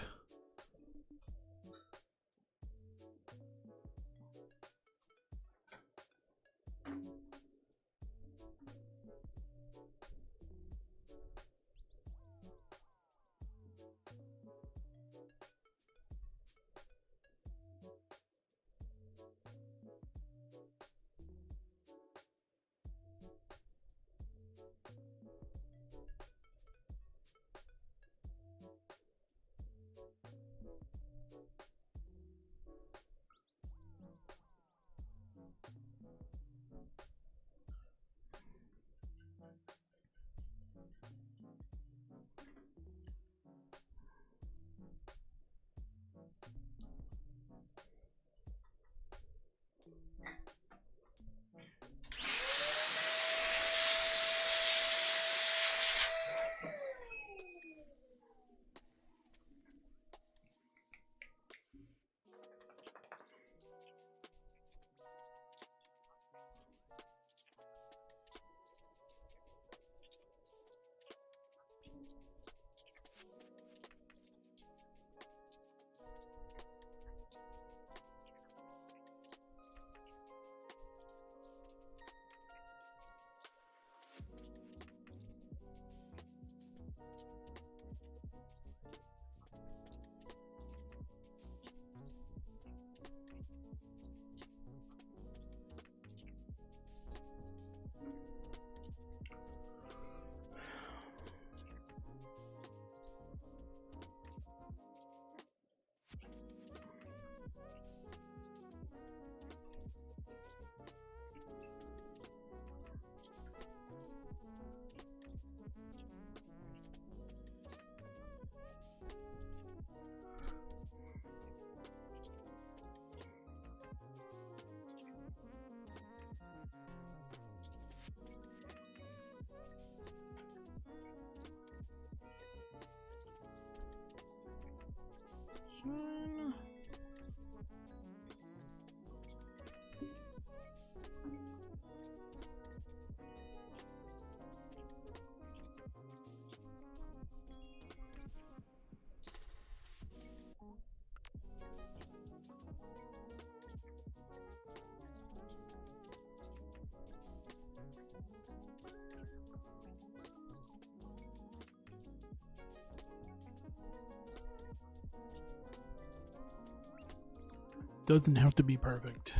Doesn't have to be perfect.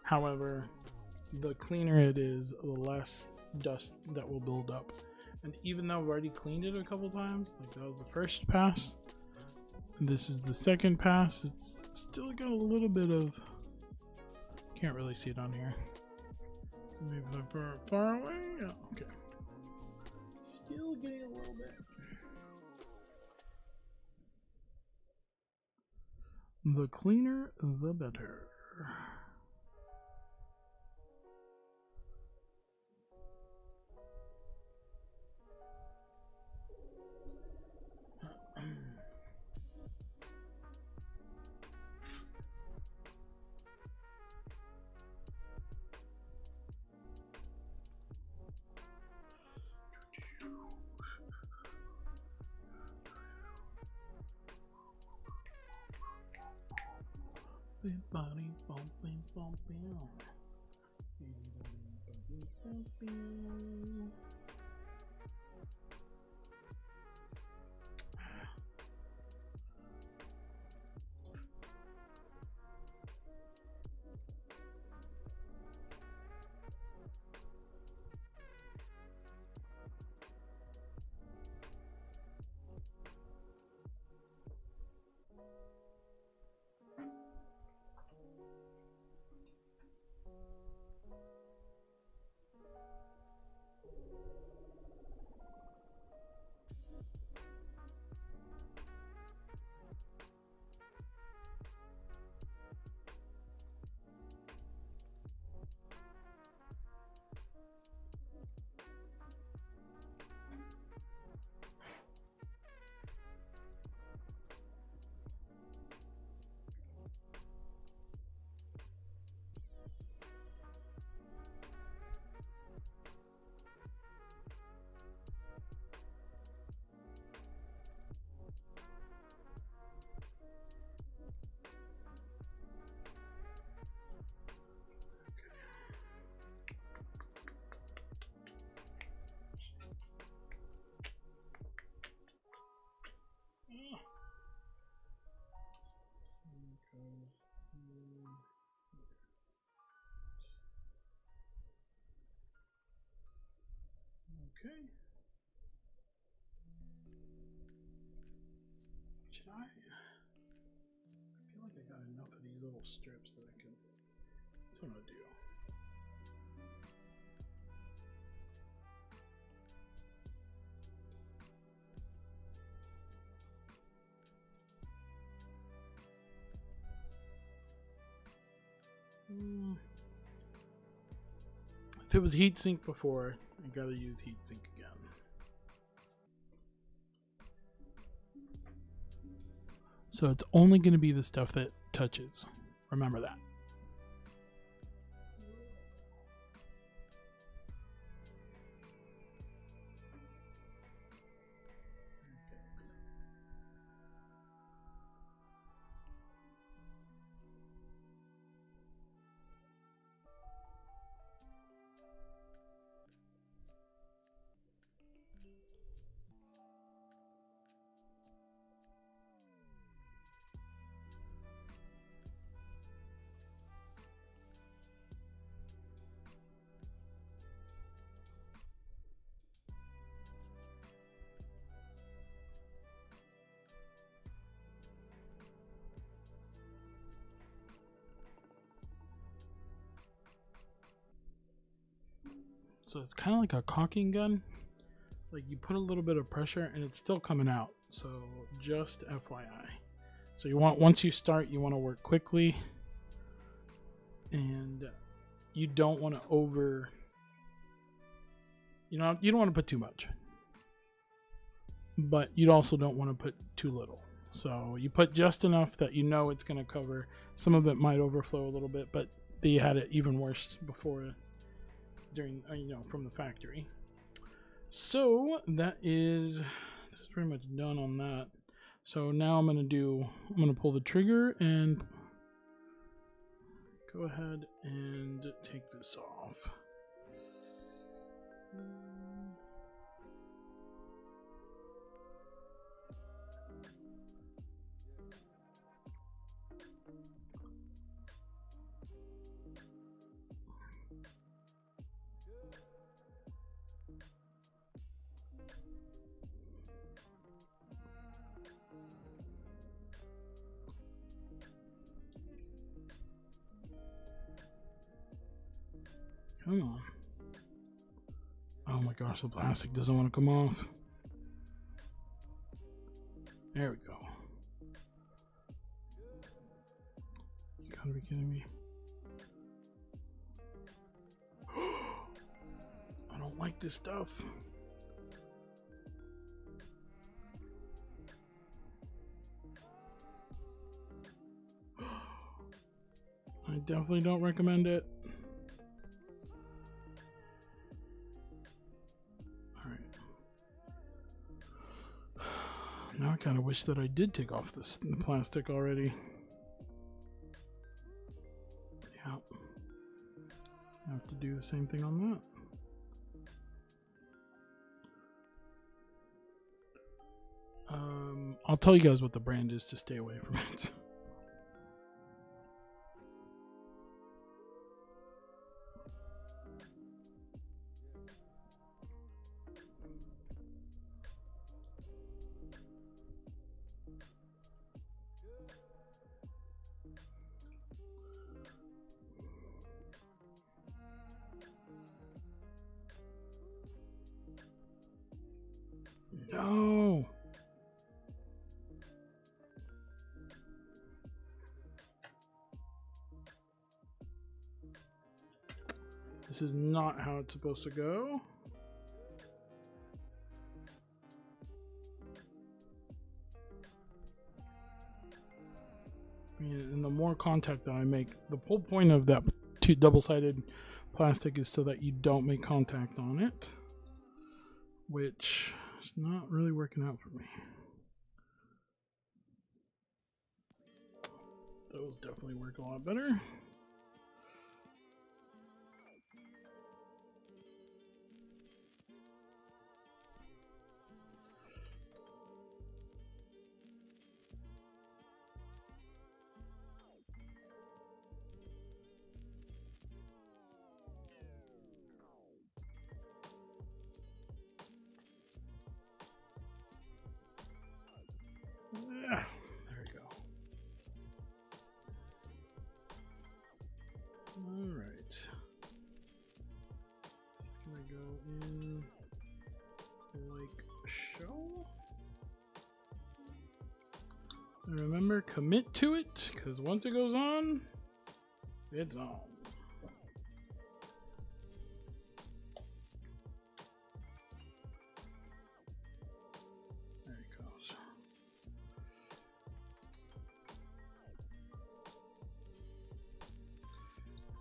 However, the cleaner it is, the less dust that will build up. And even though I've already cleaned it a couple times, like that was the first pass, and this is the second pass, it's still got a little bit of, can't really see it on here. Maybe if I'm far away? Yeah, okay. Still getting a little bit. The cleaner, the better. Body bumping, bumping. Okay. Should I feel like I got enough of these little strips that I can. That's what I'm gonna do. If it was heatsink before, I gotta use heatsink again. So it's only gonna be the stuff that touches. Remember that. So it's kind of like a caulking gun. Like you put a little bit of pressure and it's still coming out. So just FYI. So you want, once you start, you want to work quickly. And you don't want to you don't want to put too much. But you also don't want to put too little. So you put just enough that you know it's going to cover. Some of it might overflow a little bit, but they had it even worse before, during, from the factory. So that's pretty much done on that. So now I'm going to pull the trigger and go ahead and take this off. Come on. Oh my gosh, the plastic doesn't want to come off. There we go. You gotta be kidding me. I don't like this stuff. I definitely don't recommend it. Alright. Now I kind of wish that I did take off this plastic already. Yeah. I have to do the same thing on that. I'll tell you guys what the brand is to stay away from it. No. This is not how it's supposed to go. And the more contact that I make, the whole point of that double-sided plastic is so that you don't make contact on it, which is not really working out for me. Those definitely work a lot better. There we go. All right. It's gonna go in like so. And remember, commit to it, because once it goes on, it's on.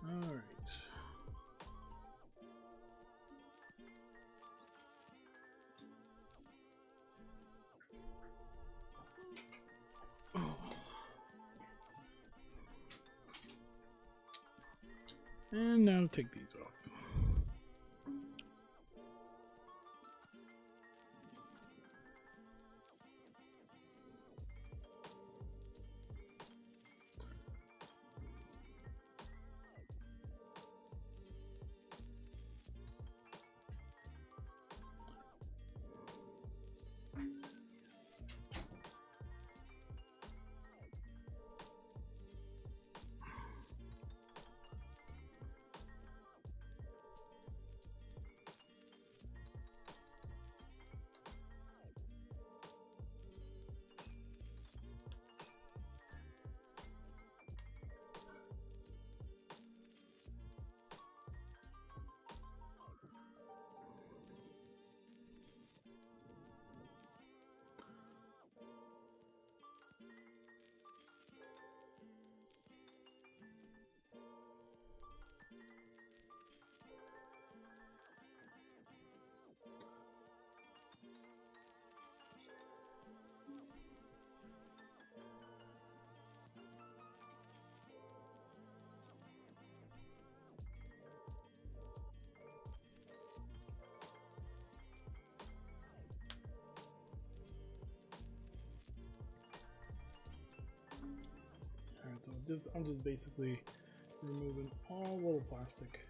All right. Oh. And now take these off. So I'm just basically removing all little plastic,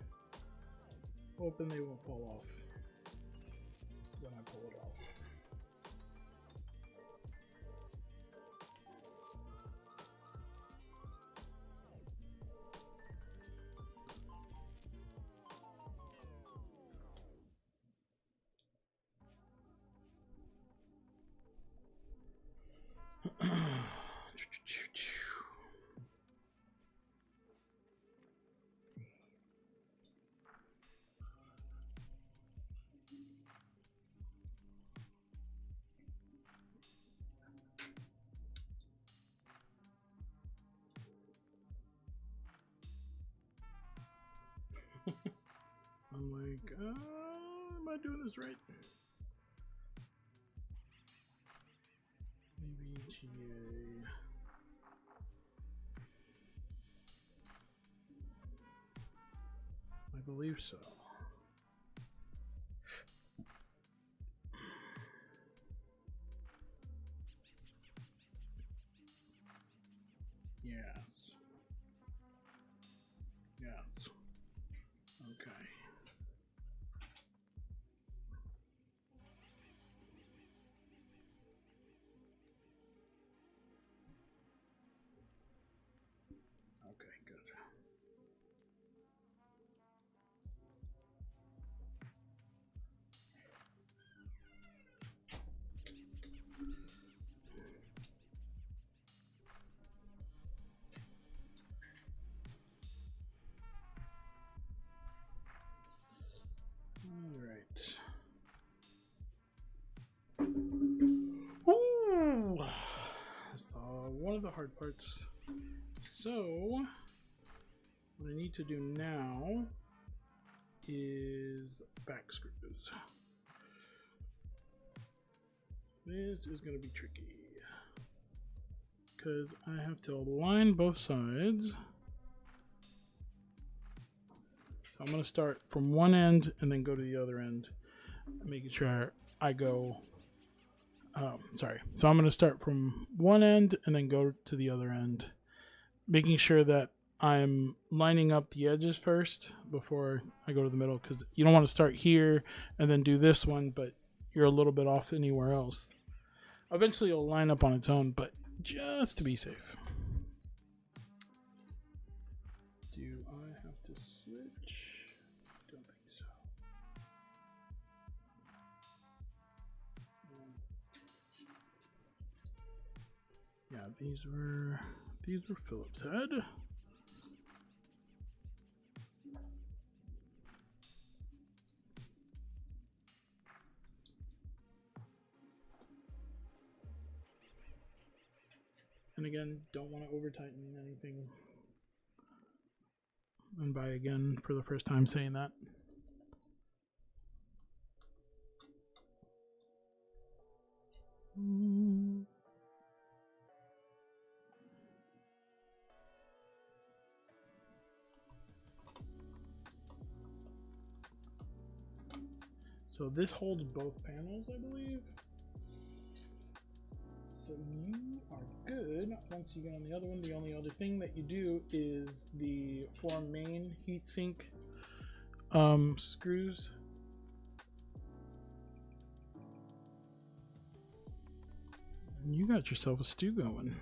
hoping they won't fall off when I pull it off. think, am I doing this right? AVGA. I believe so. Yes. Yes. Okay. Okay, good. All right. Ooh, that's one of the hard parts. So, what I need to do now is back screws. This is going to be tricky because I have to align both sides. So I'm going to start from one end and then go to the other end, making sure I go. Sorry. So I'm going to start from one end and then go to the other end, making sure that I'm lining up the edges first before I go to the middle, because you don't want to start here and then do this one, but you're a little bit off anywhere else. Eventually it'll line up on its own, but just to be safe. Do I have to switch? Don't think so. Yeah, these were Phillips head. And again, don't want to over tighten anything. And by again, for the first time saying that. So this holds both panels, I believe. So you are good. Once you get on the other one, the only other thing that you do is the 4 main heatsink screws. And you got yourself a stew going.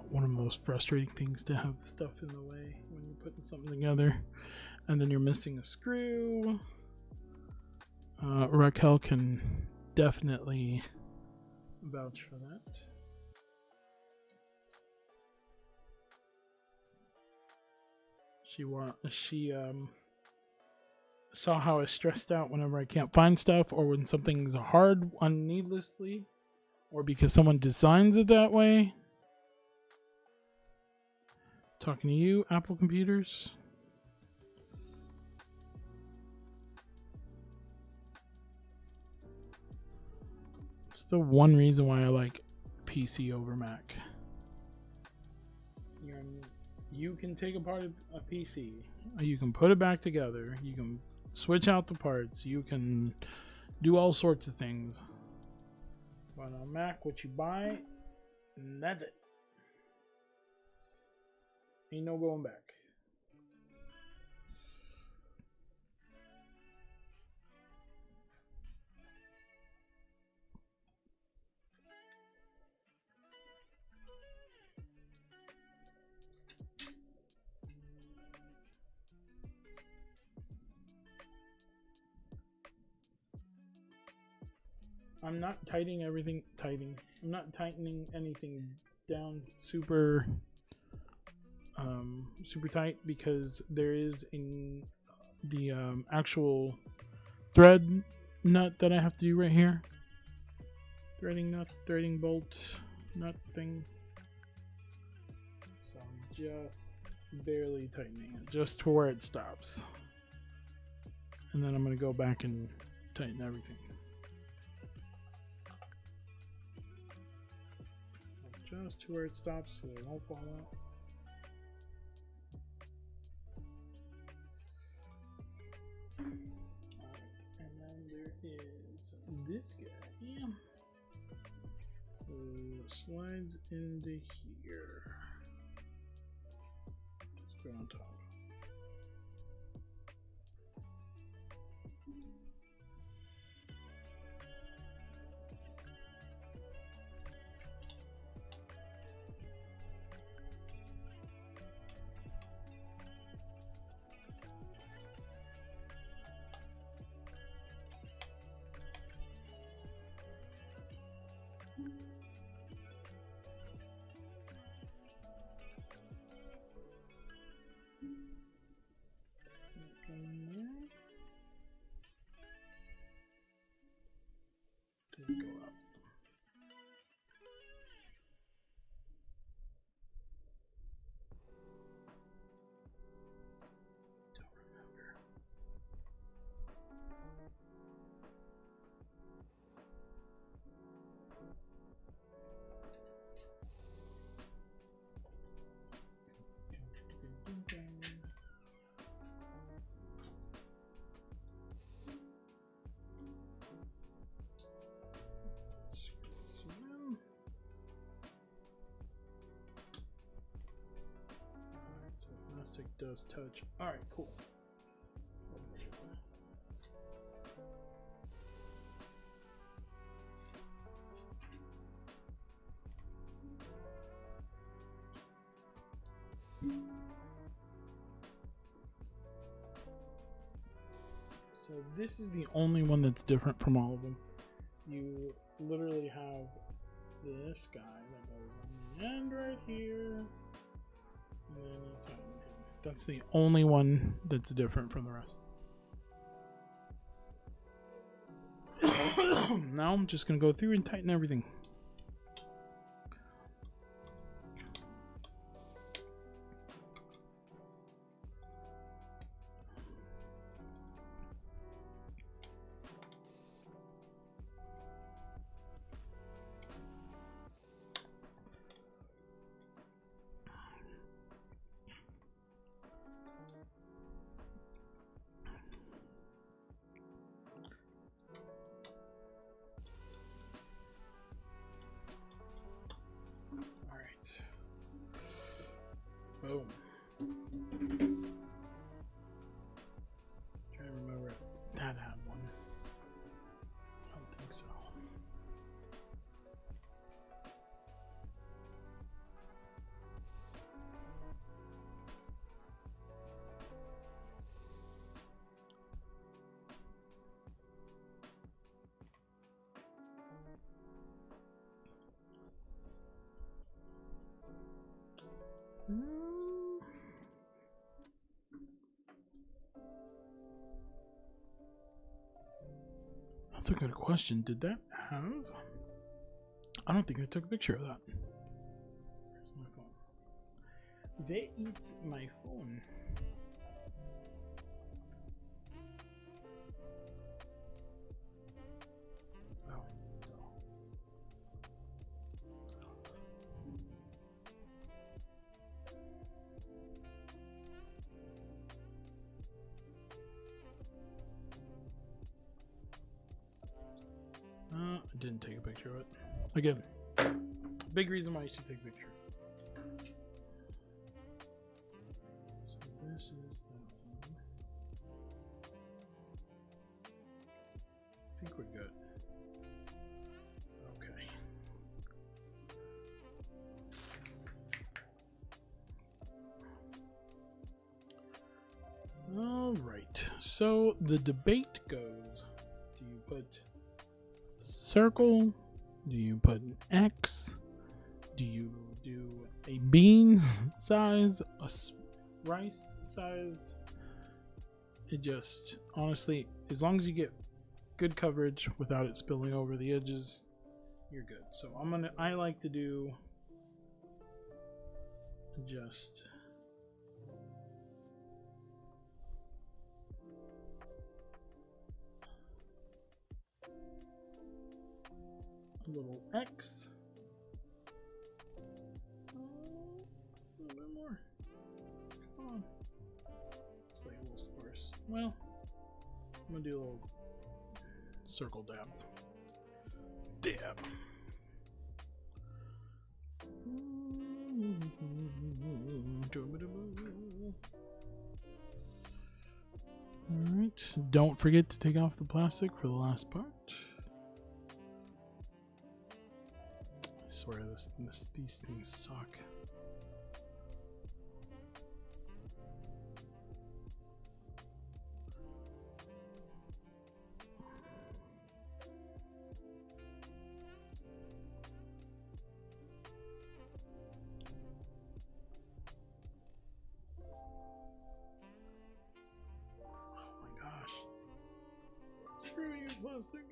One of the most frustrating things to have stuff in the way when you're putting something together and then you're missing a screw. Raquel can definitely vouch for that. She saw how I stressed out whenever I can't find stuff, or when something's hard needlessly, or because someone designs it that way. Talking to you, Apple computers. It's the one reason why I like PC over Mac. You can take apart a PC, you can put it back together, you can switch out the parts, you can do all sorts of things. But on Mac, what you buy, and that's it. Ain't no going back. I'm not tightening everything. I'm not tightening anything down super super tight because there is in the actual thread nut that I have to do right here. Threading nut, threading bolt nut thing. So I'm just barely tightening it, just to where it stops. And then I'm going to go back and tighten everything. Just to where it stops so it won't fall out. Alright, and then there is this guy. Slides into here. Just go on top. Didn't go out. Don't remember. Does touch. All right, cool. So this is the only one that's different from all of them. You literally have this guy that goes on the end right here, and then you tighten him. That's the only one that's different from the rest. Now I'm just going to go through and tighten everything. Boom. Trying to remember if that had one. I don't think so. That's a good question. Did that have? I don't think I took a picture of that. Where's my phone? Where is my phone? I didn't take a picture of it. Again, big reason why you should take a picture. So this is that one. I think we're good. Okay. All right. So the debate goes: do you put circle? Do you put an X? Do you do a bean size? A rice size? It just, honestly, as long as you get good coverage without it spilling over the edges, you're good. So I like to do just a little X. A little bit more. Come on. It's like a little sparse. Well, I'm gonna do a little circle dabs. Dab. Alright, don't forget to take off the plastic for the last part. I swear these things suck. Screw you, plastic.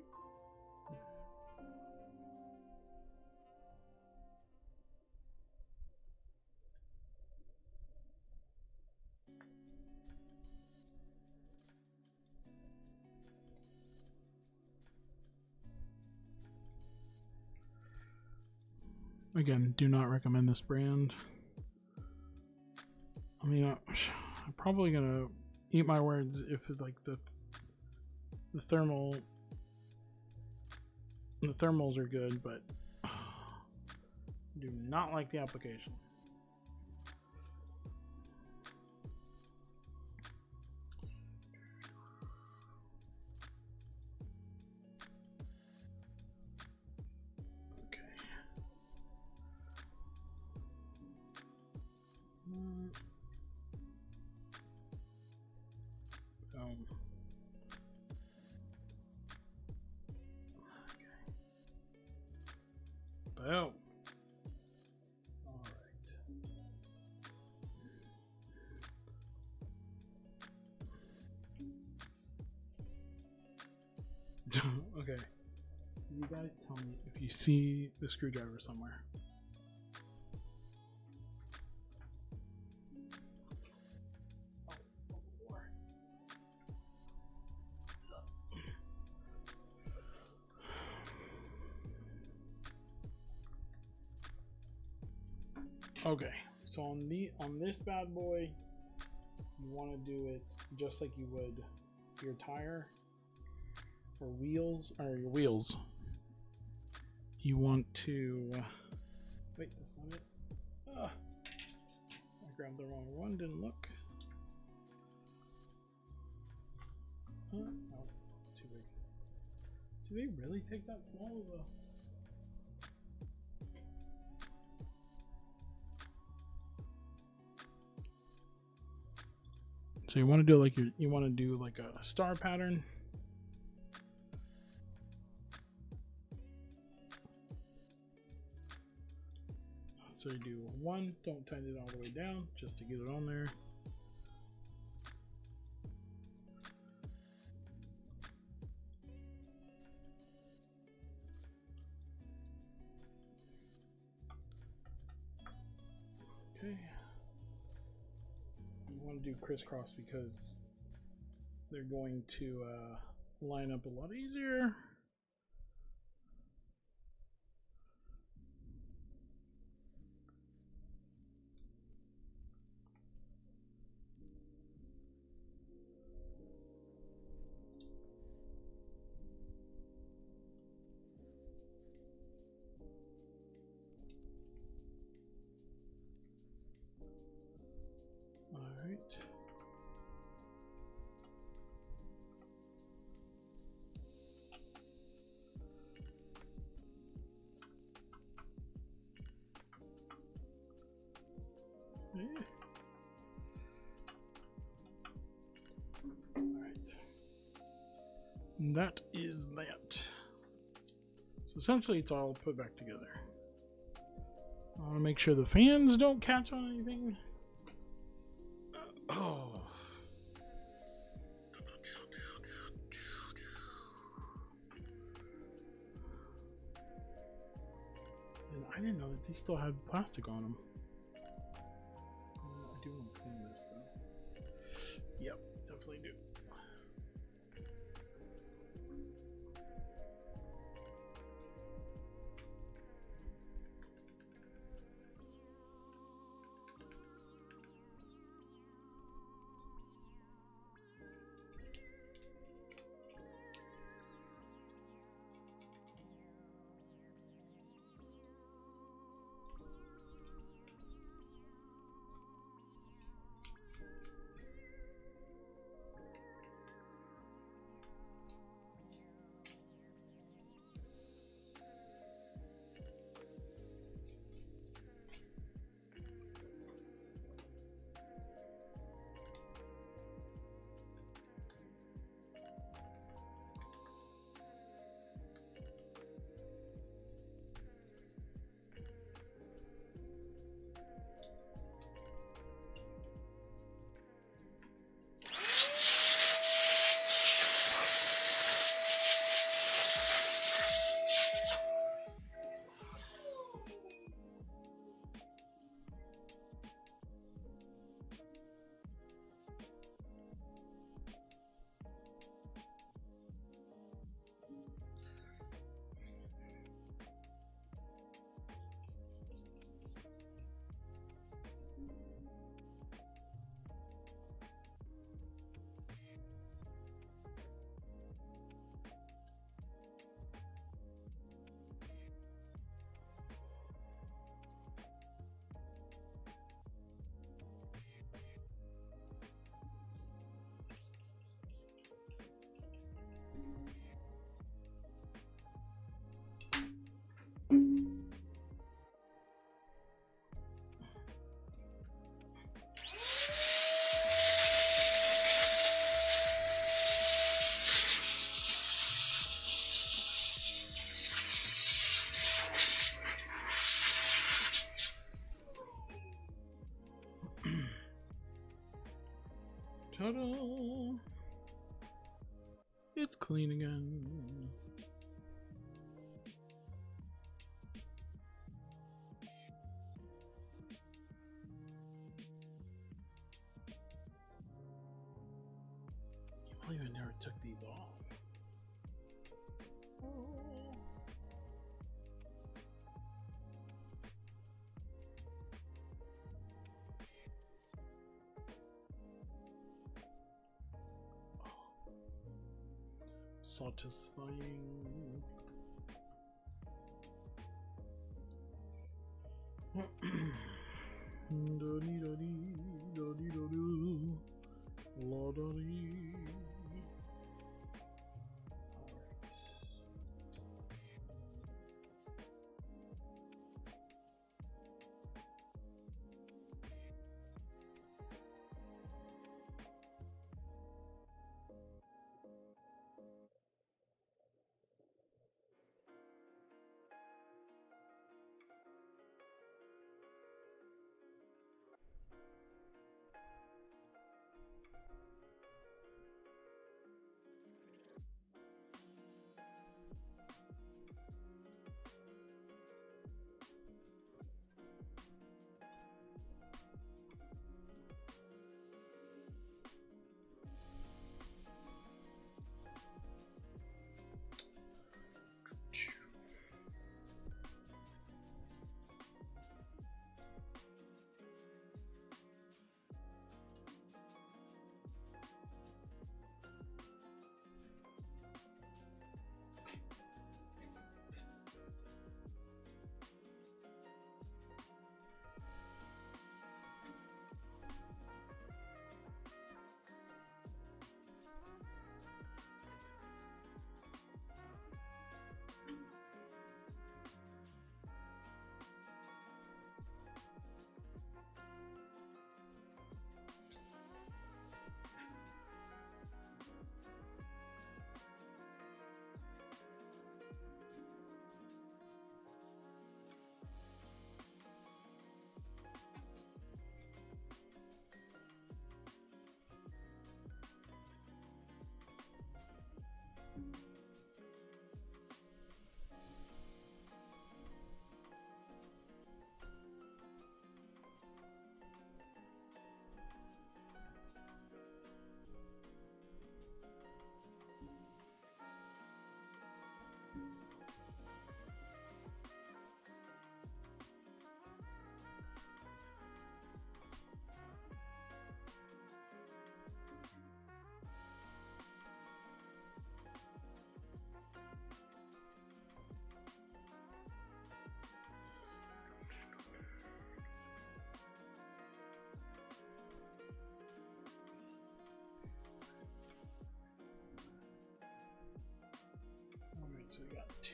Again, do not recommend this brand. I mean, I'm probably gonna eat my words if like the thermals are good, but do not like the application. Okay. Boom. All right. Okay. You guys tell me if you see the screwdriver somewhere. Okay, so on this bad boy, you want to do it just like you would your tire or wheels, or your wheels. You want to wait, that's not it. I grabbed the wrong one, didn't look. Oh, too big. Do they really take that small of a... So you want to do like you want to do like a star pattern. So you do one, don't tighten it all the way down just to get it on there. Okay. You want to do crisscross because they're going to line up a lot easier. All right. Yeah. All right. That is that. So essentially it's all put back together. I want to make sure the fans don't catch on anything. Oh. And I didn't know that these still had plastic on them. I do want to clean this though. Yep, definitely do. Ta-da! It's clean again. Can't believe I never took these off. Satisfying.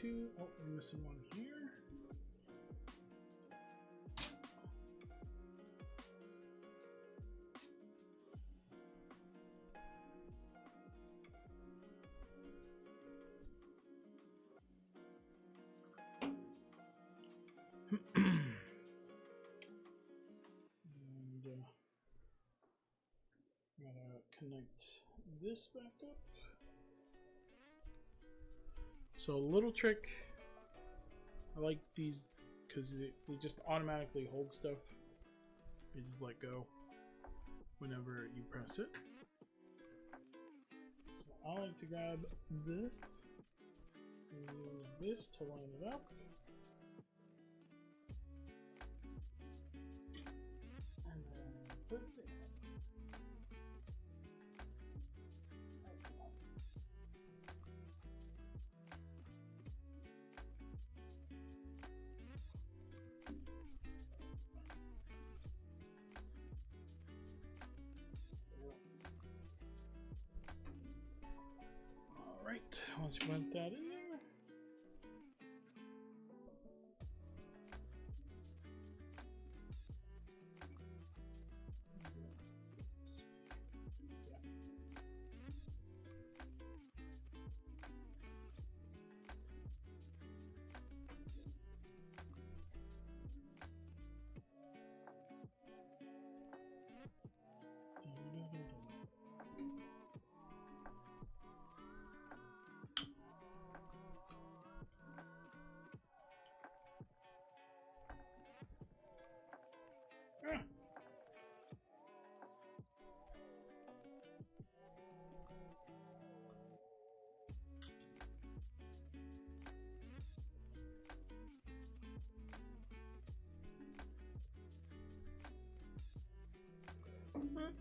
two. Oh, we're missing one here. And gotta connect this back up. So a little trick, I like these because they just automatically hold stuff. You just let go whenever you press it. So I like to grab this and use this to line it up. And then put it in. Alright, once you put that in there.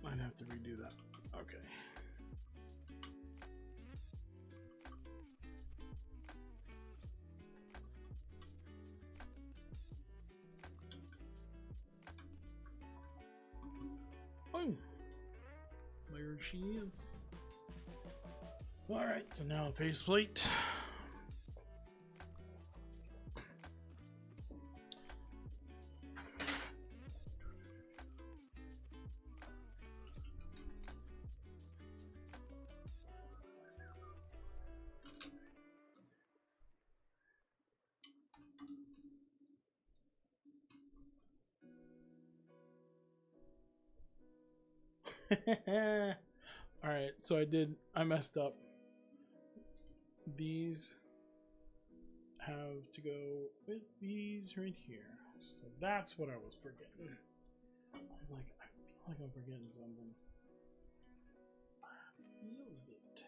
Might have to redo that. Okay. Oh, there she is. All right, so now faceplate. Alright, so I messed up. These have to go with these right here. So that's what I was forgetting. I was like, I feel like I'm forgetting something. What is it?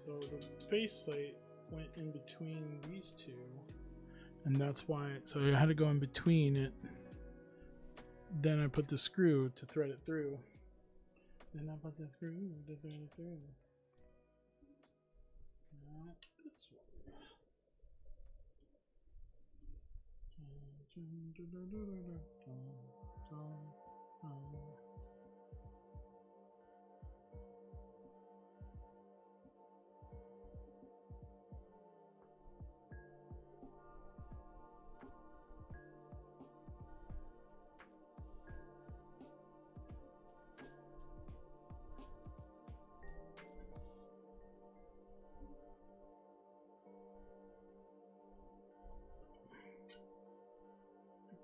So the faceplate went in between these two, and that's why. So I had to go in between it. Then I put the screw to thread it through. Then I put the screw to thread it through. this one.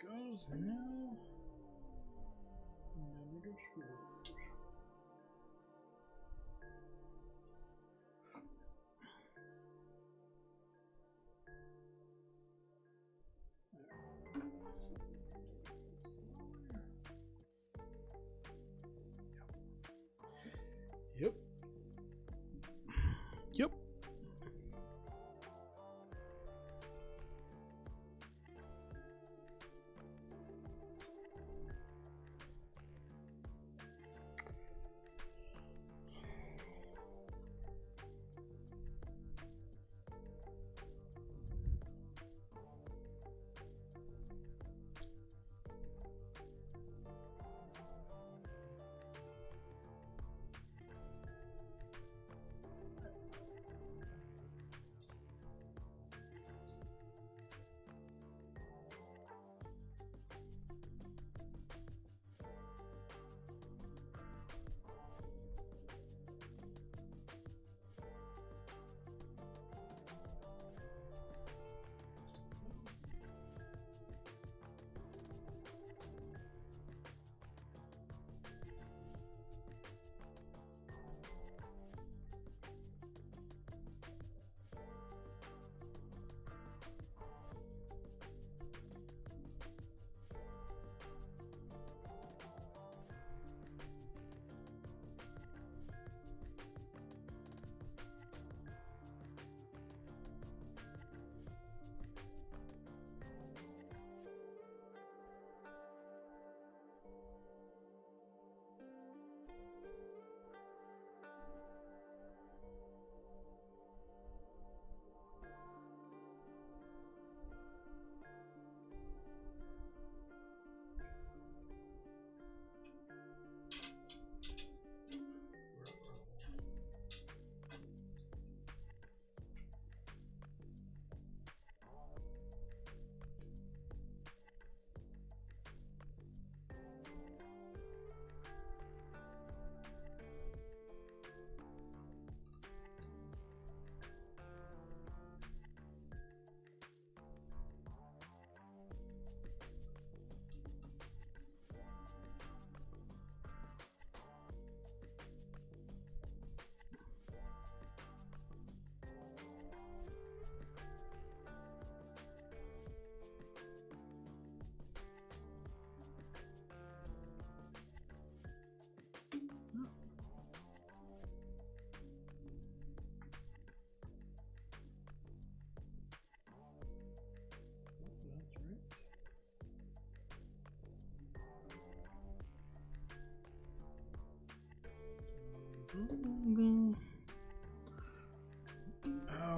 Goes now. Never go screw. Yep. Yep.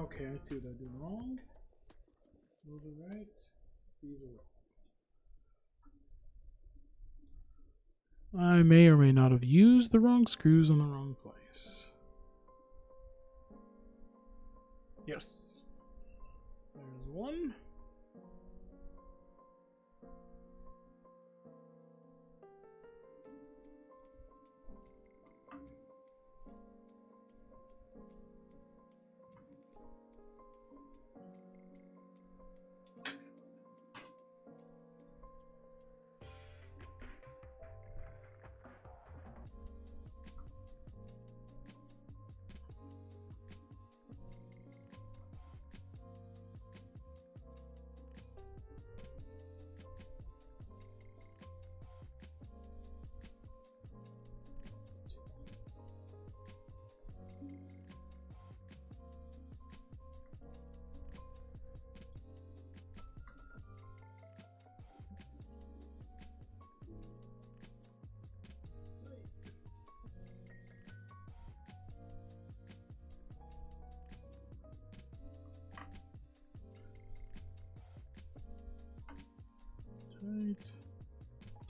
Okay, I see what I did wrong. Those are right. These are wrong. I may or may not have used the wrong screws in the wrong place. Yes. There's one.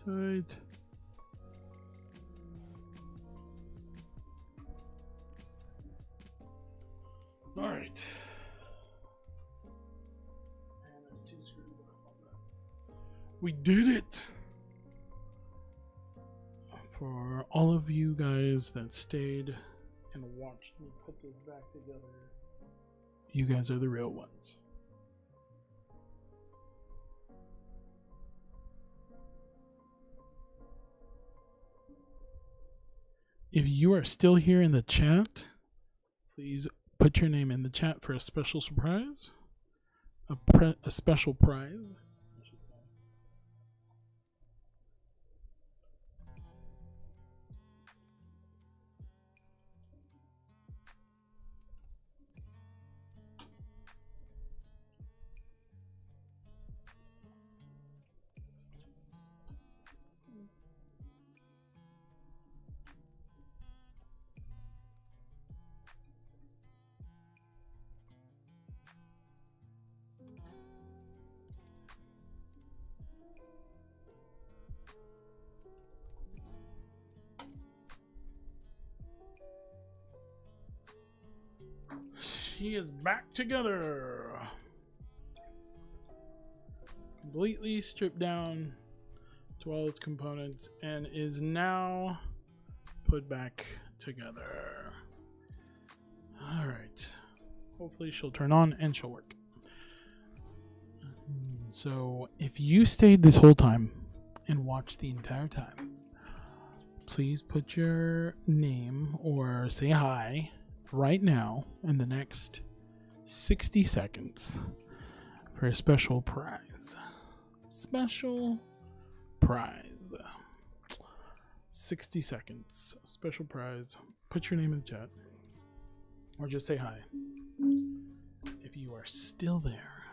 tight. All right. We did it! For all of you guys that stayed and watched me put this back together, you guys are the real ones. If you are still here in the chat, please put your name in the chat for a special surprise. A special prize. She is back together. Completely stripped down to all its components and is now put back together. Alright. Hopefully she'll turn on and she'll work. So if you stayed this whole time and watched the entire time, please put your name or say hi right now in the next 60 seconds for a special prize. Special prize. 60 seconds. Special prize. Put your name in the chat. Or just say hi. If you are still there.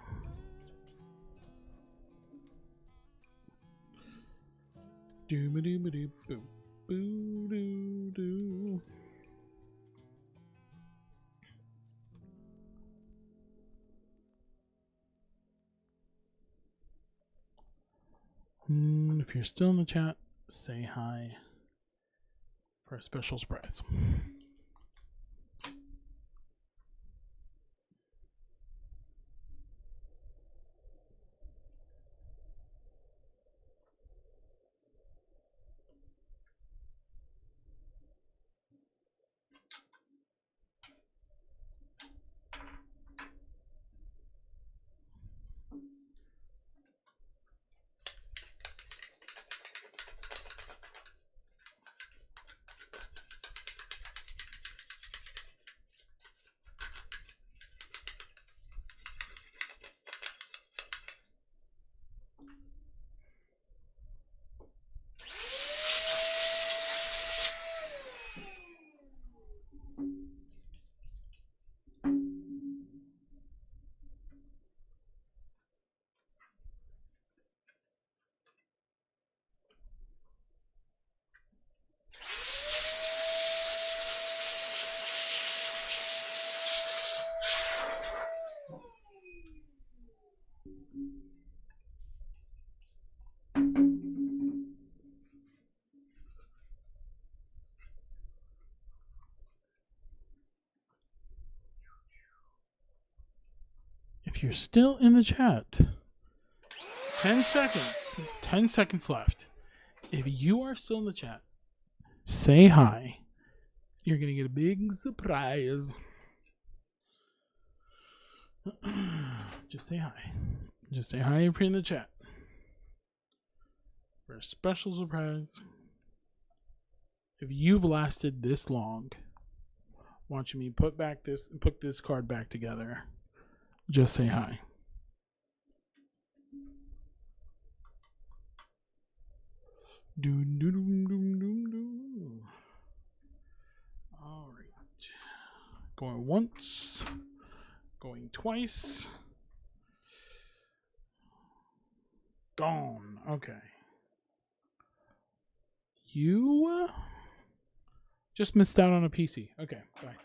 Doo-ba-doo-ba-doo-boo. Boo-doo-doo. If you're still in the chat, say hi for a special surprise. If you're still in the chat, 10 seconds. 10 seconds left. If you are still in the chat, say hi. You're going to get a big surprise. Just say hi. Just say hi if you're in the chat. For a special surprise. If you've lasted this long watching me put this card back together, just say hi. Doom, doom, doom, doom, doom. All right. Going once. Going twice. Gone. Okay. You just missed out on a PC. Okay, bye.